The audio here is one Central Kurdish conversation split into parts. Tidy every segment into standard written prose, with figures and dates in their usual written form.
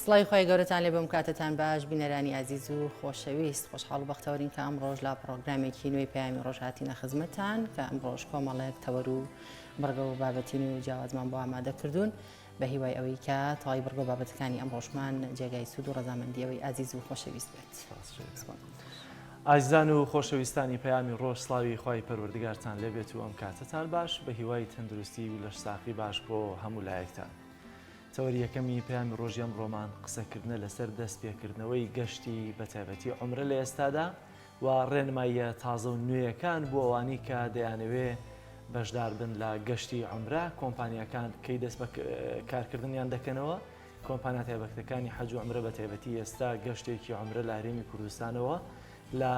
سڵای خۆی گەورەتان لێ بم کاتتان باش بینەرانی عزیز و خۆشەویست خۆشحاڵ و بەختەوەرین کە ئەم ڕۆژ لا پرۆگرامێکی نوێی پەیامی ڕۆژ هاتینە خزمەتتان کە ئەم ڕۆژ کۆمەڵێک تەوەر و بەرگە و بابەتینی و جیاوازمان بۆ ئامادە کردوون بە هیوای ئەوەی کە تەواوی بەرگە و بابەتەکانی ئەم ڕۆژمان جێگای سوود و ڕەزامەندیەوەی عزیز و خۆشەویست بێت. ئازیزان و خۆشەویستانی پەیامی ڕۆژ سڵاوی خی پەروەردگارتان لێبێت و ئەم کاتتان باش بە هیوای تەندروستی و لەش ساقی باش بۆ هەموو لایەکتان. تەوەری یەکەمی پەیامی ڕۆژی ئەم ڕۆمان قسەکردنە لەسەر دەست پێکردنەوەی گەشتی بە تایبەتی عومرە لە ئێستادا و ڕێنماییە تازە و نوێیەکان بۆ ئەوانی کە دەیانەوێ بەشدار بن لە گەشتی عومرە کۆمپانیەکان کەی دەست بە کارکردنیان دەکەنەوە. کۆمپانیا تایبەتەکانی حەج و عومرە بە تایبەتی ئێستا گەشتێکی عومرە لە هەرێمی کوردستانەوە لە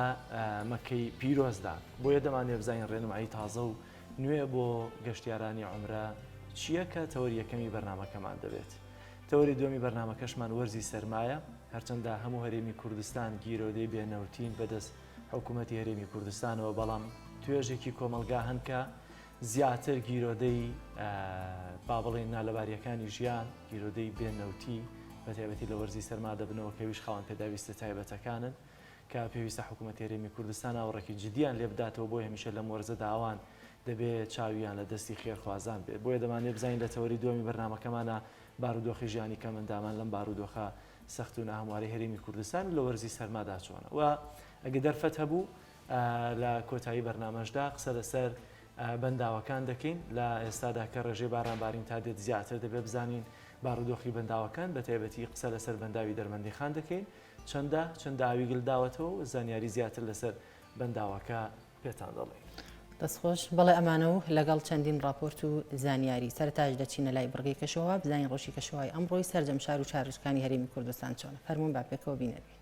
مەکەی پیرۆزدا بۆیە دەمانێت بزانین ڕێنمایی تازە و نوێ بۆ گەشتیارانی عومرە چییە کە تەوەری یەکەمی بەرنامەکەمان دەبێت. تەوەری دووەمی بەرنامەکەشمان وەرزی سەرمایە هەرچەندە هەموو هەرێمی کوردستان گیرۆدەی بێنەوتین بەدەست حکوومەتی هەرێمی کوردستانەوە بەڵام توێژێکی کۆمەلگا هەن کە زیاتر گیرۆدەی با بڵێن نالەباریەکانی ژیان گیرۆدەی بێنەوتی بە تایبەتی لە وەرزی سەرما دەبنەوە کەویش خاوەن پێداویستە تایبەتەکانن کە پێویستە حکوومەتی هەرێمی کوردستان ئاوڕێکی جدیان لێ بداتەوە بۆ هەمیشە لە مۆرزە داوان دەبێت چاویان لە دەستی خێرخوازان بێت. بۆیە دەمانێت بزانین لە تەوەری دووەمی بەرنامەکەمانە بارودۆخی ژیانی کە مندامان لەم بارودۆخە سەخت و ناهەمواری هەرێمی کوردستان لە وەرزی سەرمادا چۆنە و ئەگە دەرفەت هەبوو لە کۆتایی بەرنامەشدا قسە لەسەر بەنداوەکان دەکەین لە ئێستادا کە ڕێژەی بارانبارین تا دێت زیاتر دەبێت بزانین بارودۆخی بەنداوەکان بە تایبەتی قسە لەسەر بەنداوی دەرمەندیخان دەکەین چەند ئاوی گلداوەتەوە و زانیاری زیاتر لەسەر بەنداوەکە پێتان دەڵێ. دەستخۆش بەڵێ ئەمانە و لەگەڵ چەندین راپۆرت و زانیاری سەرتاش دەچینە لای بڕگەی کەشەوە بزانین ڕۆژی کەشەوەی ئەمڕۆی سەرجەم شار و چارەشەکانی هەرێمی کوردستان چۆنە. فەرموون با پێکەوە بینەوی.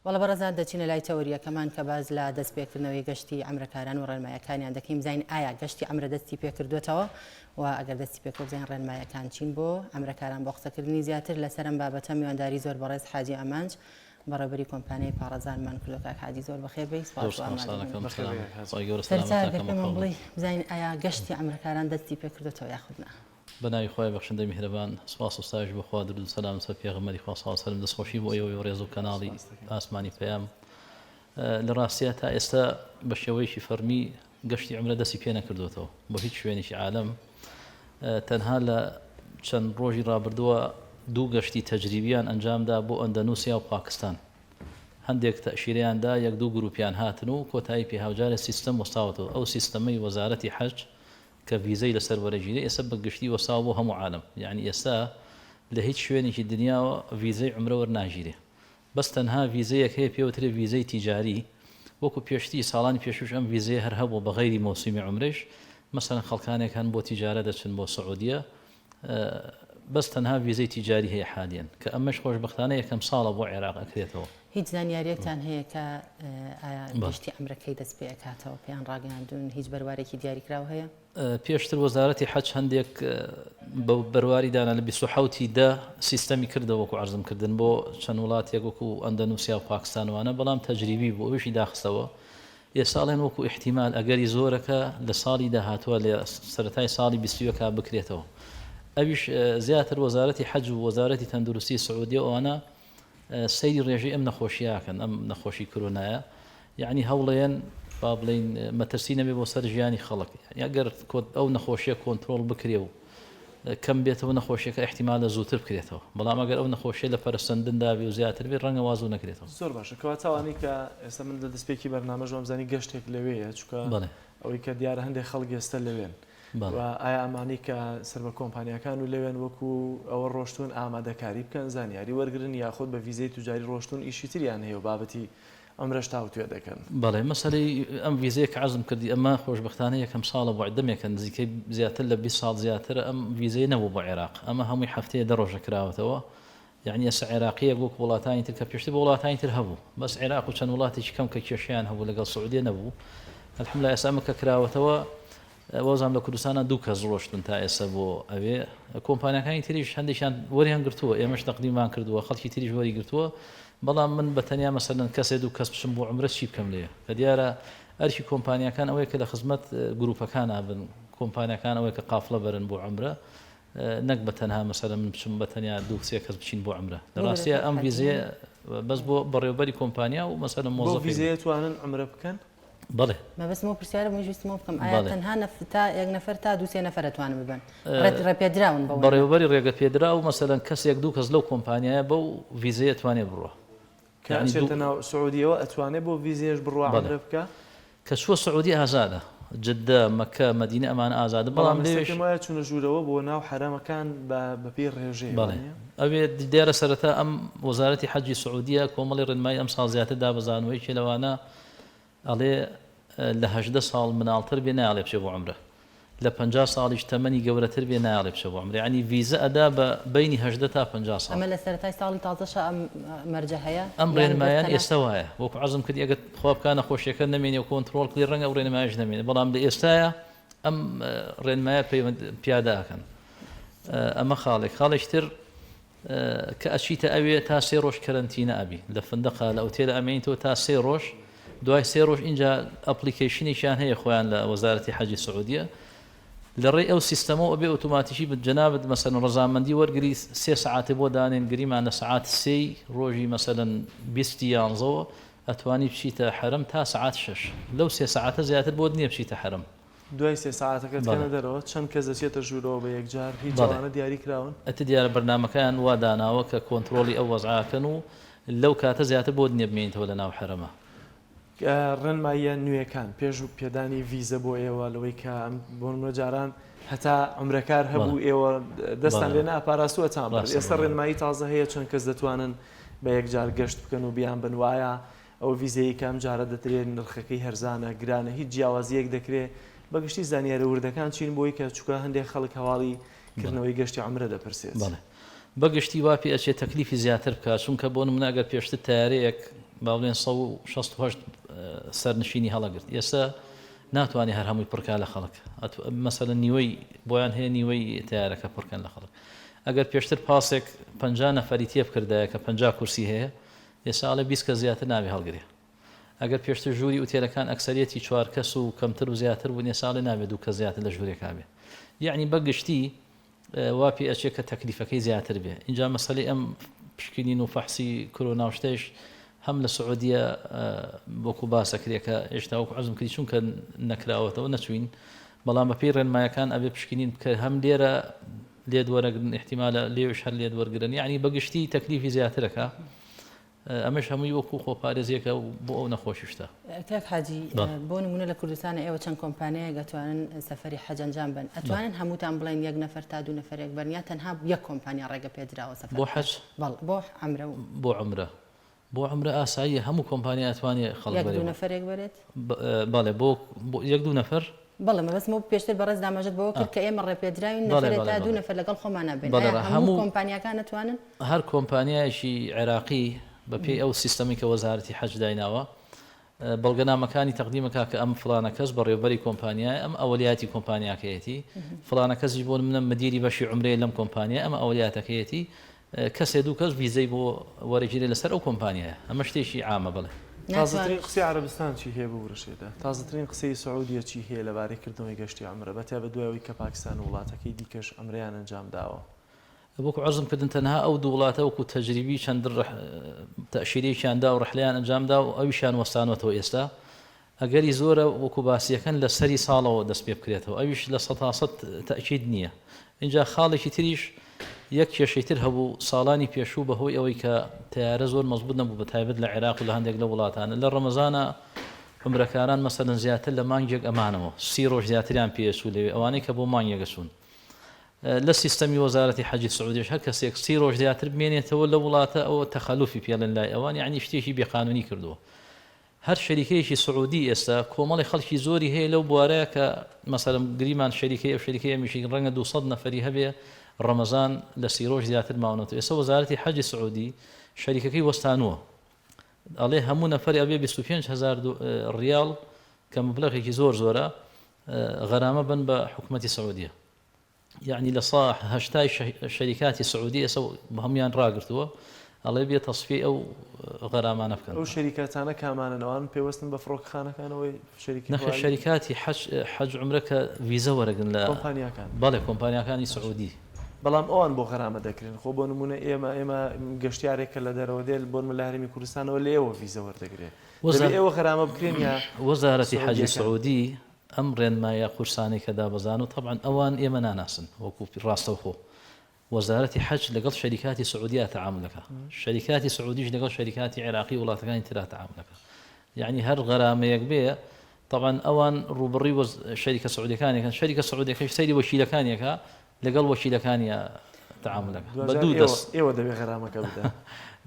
وەڵە بەڕێزان دەچینە لای تەوریەکەمان کە باز لە دەستپێکردنەوەی گەشتی ئەمریکاران و ڕێنمایەکانیان دەکەین بزانین ئایا گەشتی ئەمرە دەستی پێکردوێتەوە و ئەگەر دەستی پێکردیان ڕێنمایەکان چین بۆ ئەمریکاران بۆ قسەکردنی زیاتر لەسەر ئەم بابەتە میوانداری زۆر بەڕێز حاجی ئەمانج بەڕێوەبەری کۆمپانیای پارێزانمان کردو کاک حاجی زۆر بەخێر بێی سپاس و ئامادەبوون بڵێ بزانین ئایا گەشتی ئەمریکاران دەستی پێکردوێتەوە یاخود نا بەناوی خۆی بەخشندەی میهرەبان سپاس و ستایش بۆ خوا درود و سەلام سەر پێغەمبەری خوا صلی الله علیه و سلم دەستخۆشی بۆ ئێوە و ڕێز و کەناڵی ئاسمانی پەیام لە ڕاستیە تا ئێستا بە شێوەیەکی فەرمی گەشتی عومرە دەستی پێ نەکردوێتەوە بۆ هیچ شوێنێکی عالەم تەنها لە چەند ڕۆژی ڕابردووە دوو گەشتی تەجریبیان ئەنجامدا بۆ ئەندەنوسیا و پاکستان هەندێک تەشیرەیاندا یەک دوو گروپیان هاتن و کۆتایی پێ هاوجارە سیستەم وەستاوەتەوە ئەو سیستەمەی وەزارەتی حەج کە ڤیزەی لەسەر وەرەگیری ئێستا بە گشتی وەساو بۆ هەموو عالم یعنی ئێستا لە هیچ شوێنێکی دنیاوە ڤیزەی عومرە وەرناگیرێ بەس تەنها ڤیزەیەک هەیە پێوترێ ڤیزەی تیجاری وەکو پێشتی ساڵانی پێشوش ئەم ڤیزەیە هەر هەبوو بە غەیری مۆسیمی عومرەش مەسەڵەن خەڵکانێک هەن بۆ تیجارە دەچن بۆ سعودیە بەس تەنها ڤیزەی تیجاری هەیە حالياً کە ئەمەش خۆشبەختانە یەکەم ساڵە بۆ عێراق ئەکرێتەوە هیچ زانیاریەکتان هەیە کە گەشتی ئەمریکای دەست پێ ئەکاتەوە پێیان ڕاگەاندون هیچ بەروارێکی دیاریکراو هەیە پێشتر وەزارەتی حەج هەندێک بەرواری دانا لە 27 سیستەمی کردەوە وەکو عەرزمکردن بۆ چەند وڵاتێک وەکو ئەندەنوسیا و پاکستانوانە بەڵام تەجریبی بوو ئەوشی داخستەوە ئێساڵێن وەکو احتیمال ئەگەری زۆرەکە لە ساڵی داهاتووە لە سەرەتای ساڵی 20 بکرێتەوە ئەویش زیاتر وەزارەتی حەج و وەزارەتی تەندروستی سعودیە ئەوانە سەیری ڕێژەی ئەم نەخۆشیاکەن ئەم نەخۆشی کۆرۆنایە یعنی هەوڵەیەن با بڵین مەترسی نەبێ بۆ سەر ژیانی خەڵک ئەگەر ئەو نەخۆشیە کۆنتترۆل بکرێ و کەم بێتەوە نەخۆشیەکە احتیمالە زووتر بکرێتەوە بەڵام ئەگەر ئەو نەخۆشیە لە پەرستەندندا بێ و زیاتر بێ ڕەنگە وازوو نەکرێتەوە زۆر باشە کەواتەوانی کە ئێستا من لە دەستپێکی بەرنامەژ ئەمزانی گەشتێک لەوەیە چکە ئەوەی کە دیارە هەندێک خەڵک ئێستا لەوێن و ئایا ئەمانی کە سەر بە کۆمپانیەکان و لەوێن وەکو ئەوە ڕۆشتون ئامادەکاری بکەن زانیاری وەرگرن یاخود بە ڤیزەی توجاری ڕۆشتون ئیشی تریان هەیە و بابەتی ئەمرەش تاوتوێ دەکەن بەڵێ مەسەلەی ئەم ڤیزەیە کە عەزم کردی ئەمە خۆشبەختانە یەکەم ساڵە بۆ عدەمێکە نزیکەی زیاتر لە 20 ساڵ زیاترە ئەم ڤیزەیە نەبوو بۆ عێراق ئەمە هەمووی هەفتەیە 10 ڕۆژە کراوەتەوە یعنی ئێستا عێراقیە وەکو وڵاتانی تر کە پێشتر بە وڵاتانی تر هەبوو بەس عێراق و چەند وڵاتێکی کەم کە کێشیان هەبوو لەگەڵ سعودیە نەبوو الحەمدولیلا ئێستا ئەمە کە کراوەتەوە وەزام لە کوردستانە دوو کەس ڕۆشتن تا ئێستا بۆ ئەوێ کۆمپانیەکانی تریش هەندێکیان وەریان گرتووە ئێمەش تەقدیمان کردووە خەڵکی تریش وەری گرتووە بەڵام من بە تەنیا مەسەلەن کەسێ دوو کەس بچم بۆ عومرە چی بکەم لێ کە دیارە ئەرکی کۆمپانیەکان ئەوەیە کە لە خزمەت گروپەکان ئابن کۆمپانیەکان ئەوەیە کە قافڵە بەرن بۆ عومرە نەک بە تەنها مەسەلەن من بچم بە تەنیا دوو سێ کەس بچین بۆ عومرە لە ڕاستیە ئەم ڤیزەیە بەس بۆ بەڕێوەبەری کۆمپانیا و مەسەلەن مۆزەفی ڤیزەیە توانن عومرە بکەن بڵێ مەبەستمەوە پرسیارە ویستمەوە بکەم ئایا تەنها تا یەک نەفەر تا دوو سێ نەفەر دەتوانن ببن ڕێپێدراون بەڕێوەبەری ڕێگە پێدرا و مەسەلەن کەسێک دوو کەس لەو کۆمپانیایە بەو ڤیزەیە توانێ بڕوە کاتێتە ناو سعودیەوە ئەتوانێت بۆ ڤیزەیەش بڕوا عومرە بکە کە چووە سعودی ئازادە جدە مەکە مەدینە ئەمان ئازادە بەڵام لێش وایە چونە ژوورەوە بۆ ناو حرەمەکان بەپێی ڕێژەیە ئەوێ دیارە سەرەتا ئەم وەزارەتی حەجی سعودیە کۆمەڵی ڕێنمایی ئەم ساڵ زیاتر دابەزانەوەیکی لەوانە ئەڵێ لە 18 ساڵ مناڵتر بێ نایڵێ بچێ بۆ عومرە لە 50 ساڵیش تەمەنی گەورەتر بێ نایڵێ بچێ بۆ عومرە یعنی ڤیزە ئەدا بە بینی 18 تا 50 ساڵ ئەمە لە سەرەتای ساڵی تازەشە ئەم مەرجە هەیە ئەم ڕێنمایان ئێستا وایە وەکو عەزم کردی ئەگەر خوا بکانە خۆشیەکە نەمێنێ و کۆنتترۆڵ کردی ڕەنگە ئەو ڕێنمایش نەمێنێ بەڵام لە ئێستایە ئەم ڕێنمایە پیاداکەن ئەمە خاڵێک تر کە ئەچیتە ئەوێ تا 3 ڕۆژ کەرەنتینە ئەبی لە فندقە لە ئوتێلە ئەمێنیتەوە تا 3 ڕۆژ دوای 3 ڕۆژ اینجا ئەپلیکیشنێکیان هەیە خۆیان لە وەزارەتی حەجی سعودیە لە ڕێی ئەو سیستەمەوە ئەبێ ئۆتۆماتیکی جەنابەت مەسەلەن ڕەزامەندی وەرگری 3 سەعاتێ بۆ دانێن گریمان لە سەعات 3 ڕۆژی مەسەلەن 20 یانزەوە ئەتوانی بچیتە حرەم تا سەعات 6 لەو 3 سەعاتە زیاتر بۆ نییە بچیتە حرەم دوای 3 ساعتەکە تێنە دەرەوە چەند کەس دەچێتە ژوورەوە بە یەکجار هیچ جوانە دیاری کراون ئەتە دیارە بەرنامەکەیان وا داناوە کە کۆنتترۆلی ئەو وەزعاکەن و لەو کاتە زیاتر بۆ نییە بمێنیتەوە لە ناو حرەمە ڕێنماییە نوێیەکان پێش و پێدانی ڤیزە بۆ ئێوە لەوەی کە بۆ جاران هەتا عومرەکار هەبوو ئێوە دەستان لێ ناپاراستووەتان بەر ئێستا ڕێنمایی تازە هەیە چەند کەس دەتوانن بە یەکجار گەشت بکەن و بیان بنوایە ئەو ڤیزەیە کام جارە دەترێت نرخەکەی هەرزانە گرانە هیچ جیاوازیەک دەکرێت بەگشتی زانیارە وردەکان چین بۆی کە چووکە هەندێک خەڵک هەواڵی کردنەوەی گەشتی عومرە دەپرسێت بەگشتی وا پێ ئەچێت تەکلیفی زیاتر بکات چونکە بۆ نمونە ئەگەر پێشتر تارەیەک باڵێن 168 سەرنشینی هەڵەگرت ئێستا ناتوانێت هەر هەمووی پڕکا لە خەڵک مەسەلەن نیوەی بۆیان هەیە نیوەی تیارەکە پڕکەن لە خەڵک ئەگەر پێشتر پاسێک 50 نەفەری تێ بکردایە کە 50 کورسی هەیە ئێستا 20 کە زیاتر ناوی هەڵگرێ ئەگەر پێشتر ژووری ئوتێلەکان ئەکسەریەتی 4 کەس و کەمتر و زیاتر بوون ێستا نابێت 2 کە زیاتر لە ژوورێکا بێ یعنی بەگشتی وا پێ ئەچێت کە تەکلیفەکەی زیاتر بێ اینجا مەسەلەی ئەم پشکنین و فەحسی کۆرۆنا و شتەش هەم لە سعودیە بۆکو باسەکرێکە هێشتا وەکو عەزم کردی چونکە نەکراوەتەوە نەچوین بەڵام بەپێی ڕێنمایەکان ئەبێ پشکنین بکە هەم لێرە لێت وەرەگرن احتیمالە لێوش هەر لێت وەرگرن یعنی بەگشتی تەکلیفی زیاترەکە ئەمەش هەمووی وەکو خۆپارێزیەکە بۆ ئەو نەخۆشیشتە کاک حاجی بۆ نمونە لە کوردستانە ئێوە چەند کۆمپانیایە دەتوانن سەفەری حەج ئەنجام بن ئەتوانن هەمووتان بڵێن یەک نەفەر تا 2 نەفەرێک بەرنیا تەنها یەک کۆمپانیا ڕێگە پێدراوە سەفەر بۆ حەج بۆ عەمرە بۆ عەمرە ئاساییە هەموو کۆمپانیا ئەتوانێت خەڵک یەک 2 نەفەرێک بێت بەڵێ بۆ یەک 2 نەفەر بەڵێ مەبەستمە پێشتر بەڕێز دامەژت بەوە کرد کە ئێمە ڕێپێدراوین نەفرێت تا 2 نەفەر لەگەڵ خۆمانە بێن هەموو کۆمپانیاکان نەتوانن هەر کۆمپانیایشی عێراقی بەپێی ئەو سیستەمی کە وەزارەتی حەج دایناوە بەڵگەنامەکانی تەقدیمەکە کە ئەم فلانە کەس بەڕێوەبەری کۆمپانیای ئەم ئەولیاتی کۆمپانیاکەیەتی فلانە کەسی بۆ منە مدیری بەشی عمرەیە لەم کۆمپانیا ئەمە ئەولیاتەکەیەتی کەسێ دوو کەس ویزەی بۆ وەرەگیری لەسەر ئەو کۆمپانیایە ئەمە شتێکی عامە بڵێ تازەترین قسەی عەرەبستان چی هەیە بۆ ورشێدا تازەترین قسەی سعودیە چی هەیە لەبارەی کردنەوەی گەشتی عمرە بەتیا بە دوایەوەی کە پاکستان و وڵاتەکەی دیکەش ئەمریان ئەنجام داوە بۆکو عەرزم کردن تەنها ئەو دوو وڵاتە وەکو تەجریبی چەند تەشیرێکیاندا و ڕحلیان ئەنجامدا و ئەویشان وەستانەوەتەوە ئێستا ئەگەری زۆرە وەکو باسیەکەن لە سەری ساڵەوە دەست پێ بکرێتەوە ئەویش لە 100% تەئکید نییە اینجا خاڵێکی تریش یەک کێشەی تر هەبوو ساڵانی پێشوو بەهۆی ئەوەی کە تیارە زۆر مەزبوط نەبوو بە تایبەت لە عێراق و لە هەندێک لە وڵاتانە لە ڕەمەزانە عومرەکاران مەسەلەن زیاتر لە مانگێک ئەمانەوە 30 ڕۆژ زیاتریان پێچوو لەوێ ئەوانەی کە بۆ مانگێگەچوون لە سیستەمی وەزارەتی حەجی سعودیش هەر کەسێک 30 ڕۆژ زیاتر بمێنێتەوە لە وڵاتە ئەوە تەخەلوفی پێڵێن لای ئەوان یعنی شتێکی بێقانونی کردووە هەر شەریکەیەکی سعودی ئێستا کۆمەڵی خەڵکی زۆری هەیە لەو بوارەیە کە مەسەلەن گریمان شەریکەی ئەو شەریکەیە میشی ڕەنگە 200 نەفەری هەبێ ڕەمەزان لە 30 ڕۆژ زیاتر ماونەوە ئێستا وەزارەتی حەجی سعودی شەریکەکەی وەستانووە ئەڵێ هەموو نەفەری ئەبێ 25000 ریال کە مبلەغێکی زۆرە غەرامە بن بە حکوومەتی سعودیە يعني لصاح هشتاي شركات السعودية سو هەمویان ڕاگرتووە ئەڵێ بێ تەصفیە ئەو غەرامانە بکەن ئەو شەریکاتانە کامانن ئەوان پێوەستن بە فڕۆکخانەکانەوەی نەخێ شەریکاتی حەج عومرە کە ڤیزە وەرەگرن لە کۆمپانیاکان بەڵێ کۆمپانیاکانی سعودی بەڵام ئەوان بۆ غەرامە دەکرێن خۆ بۆ نمونە ئێمە گەشتیارێکە لە دەرەوە دێل بۆن لە هەرمی کوردستانەوە لە ئێوە ڤیزە وەردەگرێت ئێوە غەرامە بکرێن یا وەزارەتی حەجی سعودی ئەم ڕێنمایە قورسانی کە دابەزان و طبعا ئەوان ئێمە ناناسن وەکو ڕاستەوخۆ وەزارەتی حەج لەگەڵ شەریکاتی سعودیا تەعاملەکە شەریکاتی سعودیش لەگەڵ شەریکاتی عێراقی وڵاتەکانی ترا تەعاملەکە یعنی هەر غەرامەیەک بێ طبعا ئەوان ڕوبڕی شەریکە سعودیەکانێکن شەریکە سعودیەکەی سەیری وەکیلەکانیەکە لەگەڵ وەکیلەکانیە تەعاملەکە بە دوو دەست ئێوە دەبێ غەرامەکە بدەن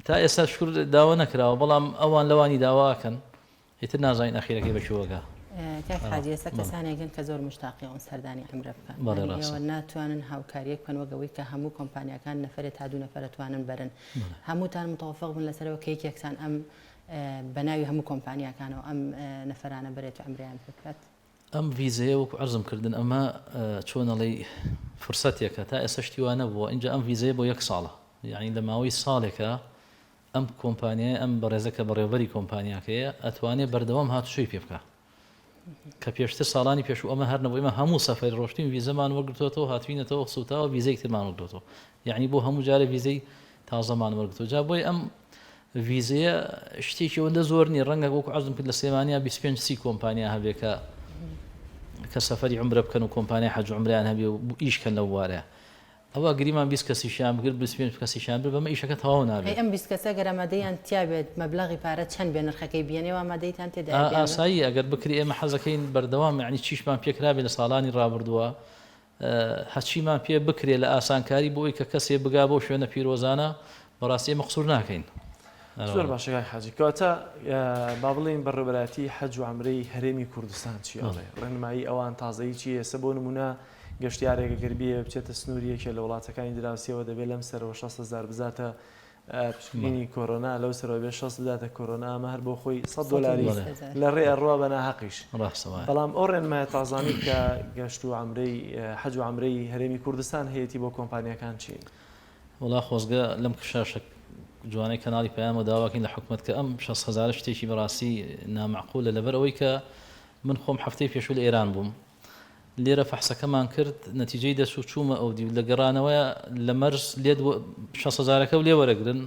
تا ئێستا شکر داوا نەکراوە بەڵام ئەوان لەوانی داواکەن ئیتر نازانین ئەخیرەکەی بەچووەکە کاک حاجی ئێستا کەسانێکن کە زۆر مشتاقی ئەوەن سەردانی عومرە بکەن ئێوە ناتوانن هاوکاریەک بکەن وەگەوەی کە هەموو کۆمپانیەکان نەفرێت تا 2 نەفەر توانن بەرن هەمووتان متەوەفق بن لەسەرەوە کە یەکسان ئەم بەناوی هەموو کۆمپانیەکانەوە ئەم نەفرانە بێت و عومریان بکات ئەم ڤیزەیە وەکو عەرزم کردن ئەمە چۆنەڵی فرسەتێکە تا ئێستا شتیوانە بووە اینجا ئەم ڤیزەیە بۆ 1 ساڵە یعنی لە ماوەی ساڵێکە ئەم کۆمپانیای ئەم بەڕێزەکە بەڕێوەبەری کۆمپانیاکەیە ئەتوانێت بەردەوام هاتوچۆی پێ بکە کە پێشتر ساڵانی پێش ئەمە هەر نەبوو ئمە هەموو سەفەری ڕۆشتین ڤیزەمان وەرگرتوەوە هاتوینەتەوە سوتاوە ڤیزەی ترمان وەرگرتوەوە یعنی بۆ هەموو جارە ڤیزەی تازەمان وەرگرتووە جا بۆی ئەم ڤیزەیە شتێکی ئەوەندە زۆر نیە ڕەنگە وەکو عەرزم کرد لە سلێمانیا 25 کۆمپانیا هەبێ کە سەفەری عومرە بکەن و کۆمپانیای حەج عومریان هەبێ و ئیشکەن لەو وارەیە ئەوە گریمان 20 کەسیشیان بگرت 25 کەسیشیان بێ بەمە ئیشەکە تەواو نابێت ئەم 20 کەسە گەر ئەمادەیان تیا بێت مەبلەغی پارە چەند بێ نرخەکەی بێنێەوە ئامادەیتان تێدا ئاسایی ئەگەر بکری ئێمە حەزەکەین بەردەوام یعنی چیشمان پێکرابێ لە ساڵانی ڕابردووە هەچیمان پێ بکرێ لە ئاسانکاری بۆی کە کەسێ بگا بۆ شوێنە پیرۆزانە بەڕاستی ئێمە قسوور ناکەین زۆر باشەکەی حاجی کەواتە با بڵێن بەڕێوەبەرەتی حەج و عومرەی هەرێمی کوردستان چی ئەڵێ ڕێنمایی ئەوان تازەیی چی ئێستا بۆ نمونە گەشتیارێکە گەربیە بچێتە سنووریەکە لە وڵاتەکانی دراوسیەوە دەبێت لەم سەرەوە 600,000 بزاتە پشکنینی کۆرۆنا لەو سەرەوە بێ 6 بداتە کۆرۆنا ئەمە هەر بۆ خۆی 100 دلاری لە ڕێ ئەڕوا بە ناحەقیش. بەڵام ئەو ڕێنمایە تازانی کە گەشت و عمرەی حەج و عمرەی هەرێمی کوردستان هەیەی بۆ کۆمپانیەکان چی؟ وڵا خۆزگە لەم کشاشە جوانەی کەناڵی پەیام و داواکەین لە حکومەت کە ئەم 6,000 شتێکی بەڕاستی نامەعقولە لەبەر ئەوەی کە من خۆم هەفتەی پێشوو لە ئێران بووم لێرە فەحسەکەمان کرد نەتیجەی دەست و چوومە ئەو دی لە گەڕانەوەی لە مەرز لێ 6,000ەکە و لێ وەرەگرن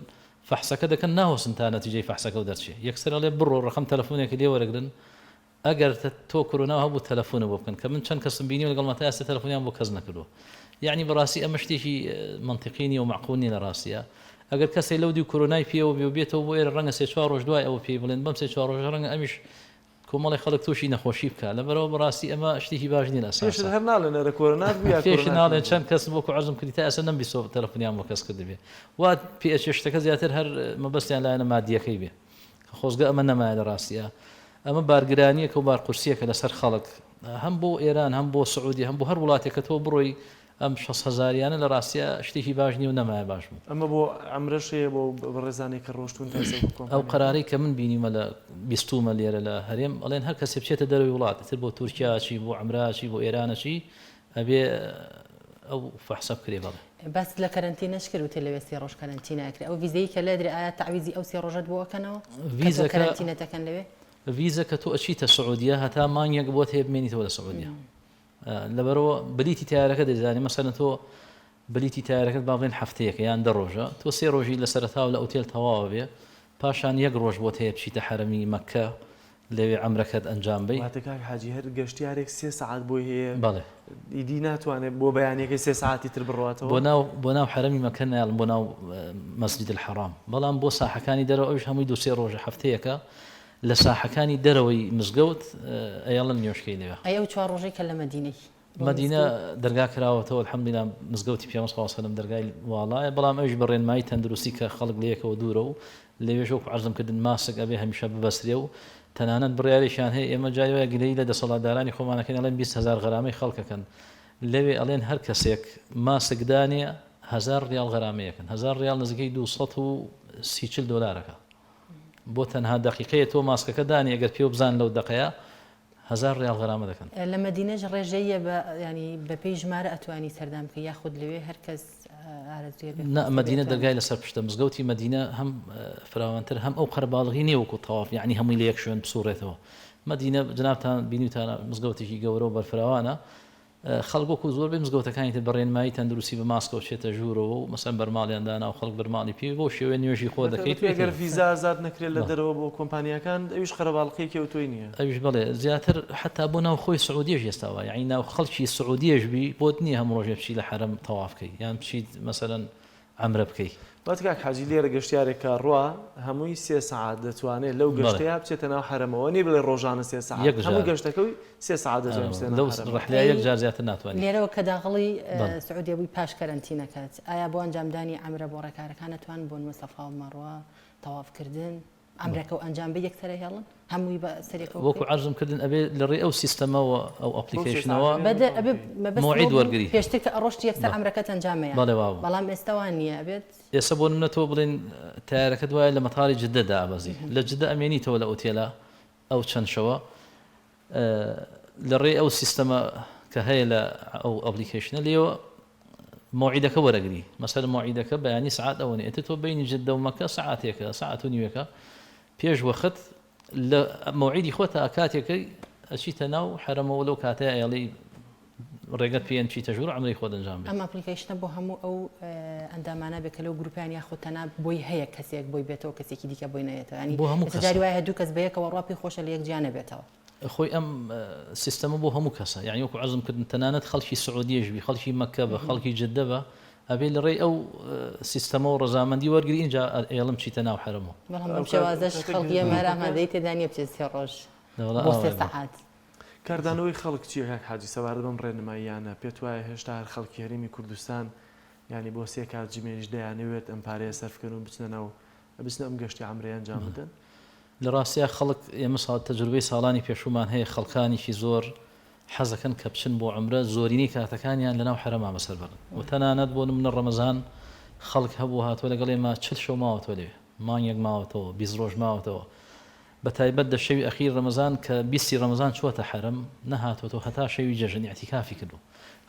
فەحسەکە دەکەن ناوەسن تا نەتیجەی فەحسەکە و دەرچێت یەکسەر لێ بڕۆ ڕقم تەلەفۆنێکی لێ وەرەگرن ئەگەر تۆ کۆرۆنا هەبوو تەلەفۆنە بۆ بکەن کە من چەند کەسم بینی و لەگەڵ مەتا ئێستا تەلەفۆنیان بۆ کەس نەکردو یعنی بەڕاستی ئەمە شتێکی منطقینی و معقولی لە ڕاستیە ئەگەر کەسێک لەو دی کۆرۆنای پێوە بێتەوە بۆ ئێرە ڕەنگە 3-4 ڕۆژ دوای ئەوە پێی بڵێن بەم 3-4 ڕۆژ ڕەنگە ئەمیش کۆمەڵی خەڵک تووشی نەخۆشی بکە لەبەرەوە بەڕاستی ئەمە شتێکی باش نین ئەساس هەر ناڵێن لە کۆرۆنا پێش ناڵێن چەند کەس بۆکو عەرزم کردی تا ئێستا نەمبیستۆ تەلەفۆنیان بۆ کەس کرد بێ وا پێ شتەکە زیاتر هەر مەبەستیان لایەنە مادیەکەی بێ خۆزگە ئەمە نەمایە لە ڕاستیە ئەمە بارگرانیەکە و بارقورسیەکە لەسەر خەڵک هەم بۆ ئێران هەم بۆ سعودی هەم بۆ هەر وڵاتێکە تۆ بڕۆی ئەم 6,000یانە لە ڕاستیە شتێکی باش نیە و نەمایە باش بوو ئەمە بۆ ئەمرەشەیە بۆ ڕێزانێک کە ڕۆشتون ئەو قەرارەی کە من بینیمە لە بیستومە لێرە لە هەرێم ئەڵێن هەر کەسێ بچێتە دەروی وڵات تر بۆ تورکیاچی بۆ عمراچی بۆ ئێرانەچی ئەبێ ئەو فەحسە بکرێ بەڵێ بەس لە کەرەنتینەش کرد و تێلەوێستی ڕۆژ کەرەنتینەکرێ ئەو ویزەی کە لێ درێ ئایا تعویزی ئەو 3 ڕۆژەت بۆ ئەکەنەوە ویزە کەرەنتینەتەکەن لەوێ ویزە کە تۆ ئەچیتە سعودیە هەتا مانگێک بۆت هەیە بمێنیتەوە لە سعودیە لەبەرەوە بلیتی تیارەکە دەزانێ مەسەلەن تۆ بلیتی تیارەکەت با بڵێن هەفتەیەکە یان 10 ڕۆژە تۆ 3 ڕۆژی لە سەرەتاوە لە ئوتێل تەواوە بێ پاشان 1 ڕۆژ بۆت هەیە بچیتە حرەمی مەککە لەوێ عەمرەکەت ئەنجام بی واتەکە حاجی هەر گەشتیارێک 3 ساعت بۆ هەیە بەڵێ ئیدی ناتوانێت بۆ بەیانێکی 3 ساعتی تر بڕاتەوە بۆ ناو حرەمی مەککە نایڵن بۆ ناو مەسجد الحەرام بەڵام بۆ ساحەکانی دەرەوە ئەوش هەمووی 2-3 ڕۆژە هەفتەیەکە لە ساحەکانی دەرەوەی مزگەوت ئەیڵن نوێشکەی لێوە ئەو 4 ڕۆژەی کە لە مەدینەی مدینە دەرگا کراوەتەوە الحەمدولیلا مزگەوتی پێ سەلەم دەرگای واڵایە بەڵام ئەوش بەڕێنمایی تەندروستی کە خەڵک لەیەکەوە دوورە و لەوێش وەکو عەرزم کردن ماسک ئەبێ هەمیشە ببەسترێ و تەنانەت بڕیاریشیان هەیە ئێمە جایوەیە گلەی لە دەسەڵاتدارانی خۆمانەکەن ئەڵێن 20,000 غەرامەی خەڵکەکەن لەوێ ئەڵێن هەر کەسێک ماسکدانێ 1000 ریال غەرامەیەکەن 1000 ریال نزیکەی 230 دۆلارەکە بۆ تەنها دقیقەیە تۆ ماسکەکە دانی ئەگەر پێ بزان لەو دقەیە 1000 ریال غەرامە دەکەن لە مەدینەش ڕێژەیە ینی بە پێی ژمارە ئەتوانی سەردان بکە یاخود لەوێ هەر کەس مدینە دەرگای لەسەر پشتە مزگەوتی مدینە هەم فراوانتر هەم ئەو قەرباڵغی نیە وەکو تەواف یعنی هەمووی لە یەک شوێن بسوڕێتەوە مدینە جنابتان بینیتان مزگەوتێکی گەورە و بەرفراوانە خەڵک زۆر بێ مزگەوتەکانی تر بەڕێنمایی تەندروستی بە ماسکەوە چێتە ژوورەوە و مەسەن بەرماڵیاندانا و خەڵک بەرماڵی پێ بۆ شێوێ نوێژی خۆ دەکەیت ئەگەر ڤیزا ئازاد نەکرێت لە دەرەوە بۆ کۆمپانیەکان ئەویش قەرەباڵغی کەوتوی نییە ئەویش بڵێ زیاتر حتا بۆ ناو خۆی سعودیەش ئێستاوە یعنی ناو خەڵکی سعودیەش بی بۆت نییە هەموو ڕۆژێ بچی لە حرەم تەواف بکەی یان بچیت مەسەلەن عەمرە بکەی واتکاک حاجی لێرە گەشتیارێکە ڕوا هەمووی 3 ساعت دەتوانێت لەو گەشتەیە بچێتە ناو حرەمەوە نی بڵێ ڕۆژانە 3 ساعت هەموو گەشتەکەی 3 ساعت لەو ڕەحلە یەک جار زیاتر ناتوانێت لێرەوە کە داخڵی سعودیە بووی پاش کەرەنتینەکەت ئایا بۆ ئەنجامدانی عەمرە بۆ ڕێکارەکان نەتوان بۆن سەفا و مەڕوا تەوافکردن ئەمرەکە و ئەنجام بە یەکسەرە هێڵن هەمووی بە سەرێکەوە وەکو عەرزم کردن ئەبێ لە ڕێ ئەو سیستەمەوە ئەو ئەپلیکیشنەوە بەدە ئەبێ موعید وەرگری پێشتر کە ڕۆژتی یەکسەر ئەمرەکەت ئەنجامەیە بەڵام ئێستاوان نییە ئەبێت ئێستا بۆ نمونەتەوە بڵێن تایارەکە دوایە لە مەتاڵی جدەدا ئابەزی لە جدە ئەمێنیتەوە لە ئوتێلە ئەو چەند شەوە لە ڕێ ئەو سیستەمە کە هەیە لە ئەو ئەپلیکیشنە لێەوە موعیدەکە وەرەگری مەسەل موعیدەکە بەیانی سعات ئەوە ئێتە تۆ بینی جدە و مەکە سعاتێکە سعات و نیوەکە پێش وەخت لە موعیدی خۆتە کاتێکەکەی ئەچیتە ناو حرەمەوە لەو کاتەیە ئەڵێ ڕێگەت پێیان چیتە ژوور عەمرەی خۆت ئەنجام بدەیت ئەم ئەپلیکیشنە بۆ هەموو ئەو ئەندامانە بێت کە لەو گروپیان یاخۆ تەنها بۆی هەیە کەسێک بۆی بێتەوە کەسێکی دیکە بۆی نەیەتەوە ینی بۆ هەموو جاری وایە دوو کەس بەیەکەوە ڕوا پێی خۆشە لە یەک جیانە بێتەوە خۆی ئەم سیستەمە بۆ هەموو کەسە یعنی وەکو عەرزم کردن تەنانەت خەڵکی سعودیەش بی خەڵکی مەککە بە خەڵکی جدە بە ئەبێ لە ڕێی ئەو سیستەمە و ڕەزامەندی وەرگری اینجا ئێڵم چیتە ناو حرەمەوە بەڵام بەم شێوازەش خەڵکی ئێمە ئامادەی تێدا نییە بچێت 3 ڕۆژ بۆ 3 سەعات کاردانەوەی خەڵک چیە کاک حاجی سەوارە بەم ڕێنماییانە پێت وایە هێشتا هەر خەڵکی هەرێمی کوردستان ینی بۆ 3 کات جمێژ دەیانەوێت ئەم پارەیە سەرفکەن و بچنە ئەم گەشتی عەمرەیە ئەنجام بدەن لە ڕاستیە خەڵک ئێمە تەجروبەی ساڵانی پێشومان هەیە خەڵکانیشی زۆر حەزەکەن کە بچن بۆ عەمرە زۆرینەی کاتەکانیان لەناو حرەما بەسەر بەرن و تەنانەت بۆ نمونە ڕەمەزان خەڵک هەبوو هاتووە لەگەڵ ئێمە چل شەو ماوەتەوە لێ مانگێک ماوەتەوە 20 ڕۆژ ماوەتەوە بە تایبەت دە شەوی ئەخیر ڕەمەزان کە 20 ڕەمەزان چووەتە حرەم نەهاتوەوە هەتا شەوی جەژن ئیعتیکافی کردو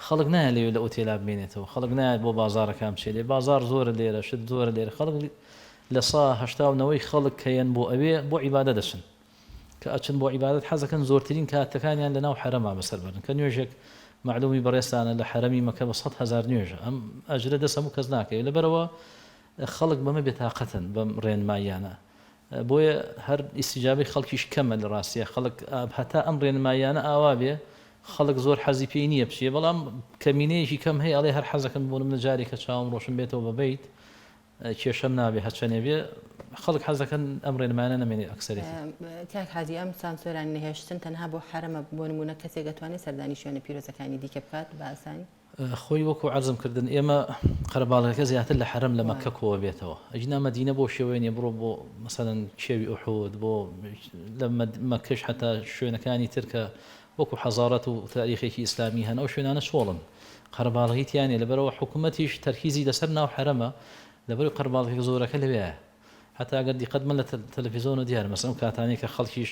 خەڵک نایە لێوێ لە ئوتێلا بمێنێتەوە خەڵک نایەت بۆ بازارەکان بچێت لێ بازار زۆرە لێرە شت زۆرە لێرە خەڵک لە سا هەشتاونەوەی خەڵک کەیەن بۆ ئەوێ بۆ عیبادە دەچن کە ئەچن بۆ عیبادەت حەزەکەن زۆرترین کاتەکانیان لە ناو حرەما بەسەر بەرن کە نوێژێک معلومی بەڕێستانە لە حرەمی مەکە بە 100,000 نوێژە ئەم ئەجرە دەست هەموو کەس ناکەوێت لەبەرەوە خەڵک بەمە بێتاقەتن بەم ڕێنماییانە بۆیە هەر ئیسیجابەی خەڵکیش کەمە لە ڕاستیە خەڵک هەتا ئەم ڕێنماییانە ئاوا بێ خەڵک زۆر حەزی پێی نییە بچێ بەڵام کەمینەیەکی کەم هەیە ئەڵێ هەر حەزەکەم بۆ منە جارێک کە چاوم ڕۆشن بێتەوە بەبیت کێشەم نابێ هەچەنێ بێ خەڵک حەزەکەن ئەم ڕێنمایانە نامێنێ ئەکسەرێت کاک حاجی ئەم سانسۆران نەهێشتن تەنها بۆ حرەمە بۆ نمونە کەسێک دەتوانێت سەردانی شوێنە پیرۆزەکانی دیکە بکات بە ئاسانی خۆی وەکو عەرزم کردن ئێمە قەرەباڵغەکە زیاتر لە حرەم لە مەکە کۆوە بێتەوە ئەجنا مەدینە بۆ شێوێنێ بڕۆ بۆ مەسەڵەن کێوی ئوحود بۆ لە مەکەش هەتا شوێنەکانی ترکە وەکو حەزارەت و تاریخێکی ئیسلامی هەن ئەو شوێنانە چۆڵن قەرەباڵغیتیانێ لەبەرەوە حکوومەتیش تەرکیزی لەسەر ناو حرەمە لەبەر قەرەباڵغی زۆرەکە لەوێیە حتا ئەگەر دیقەت من لە تەلەڤیزۆن و دیار مەسەڵەن کاتانەی کە خەڵکیش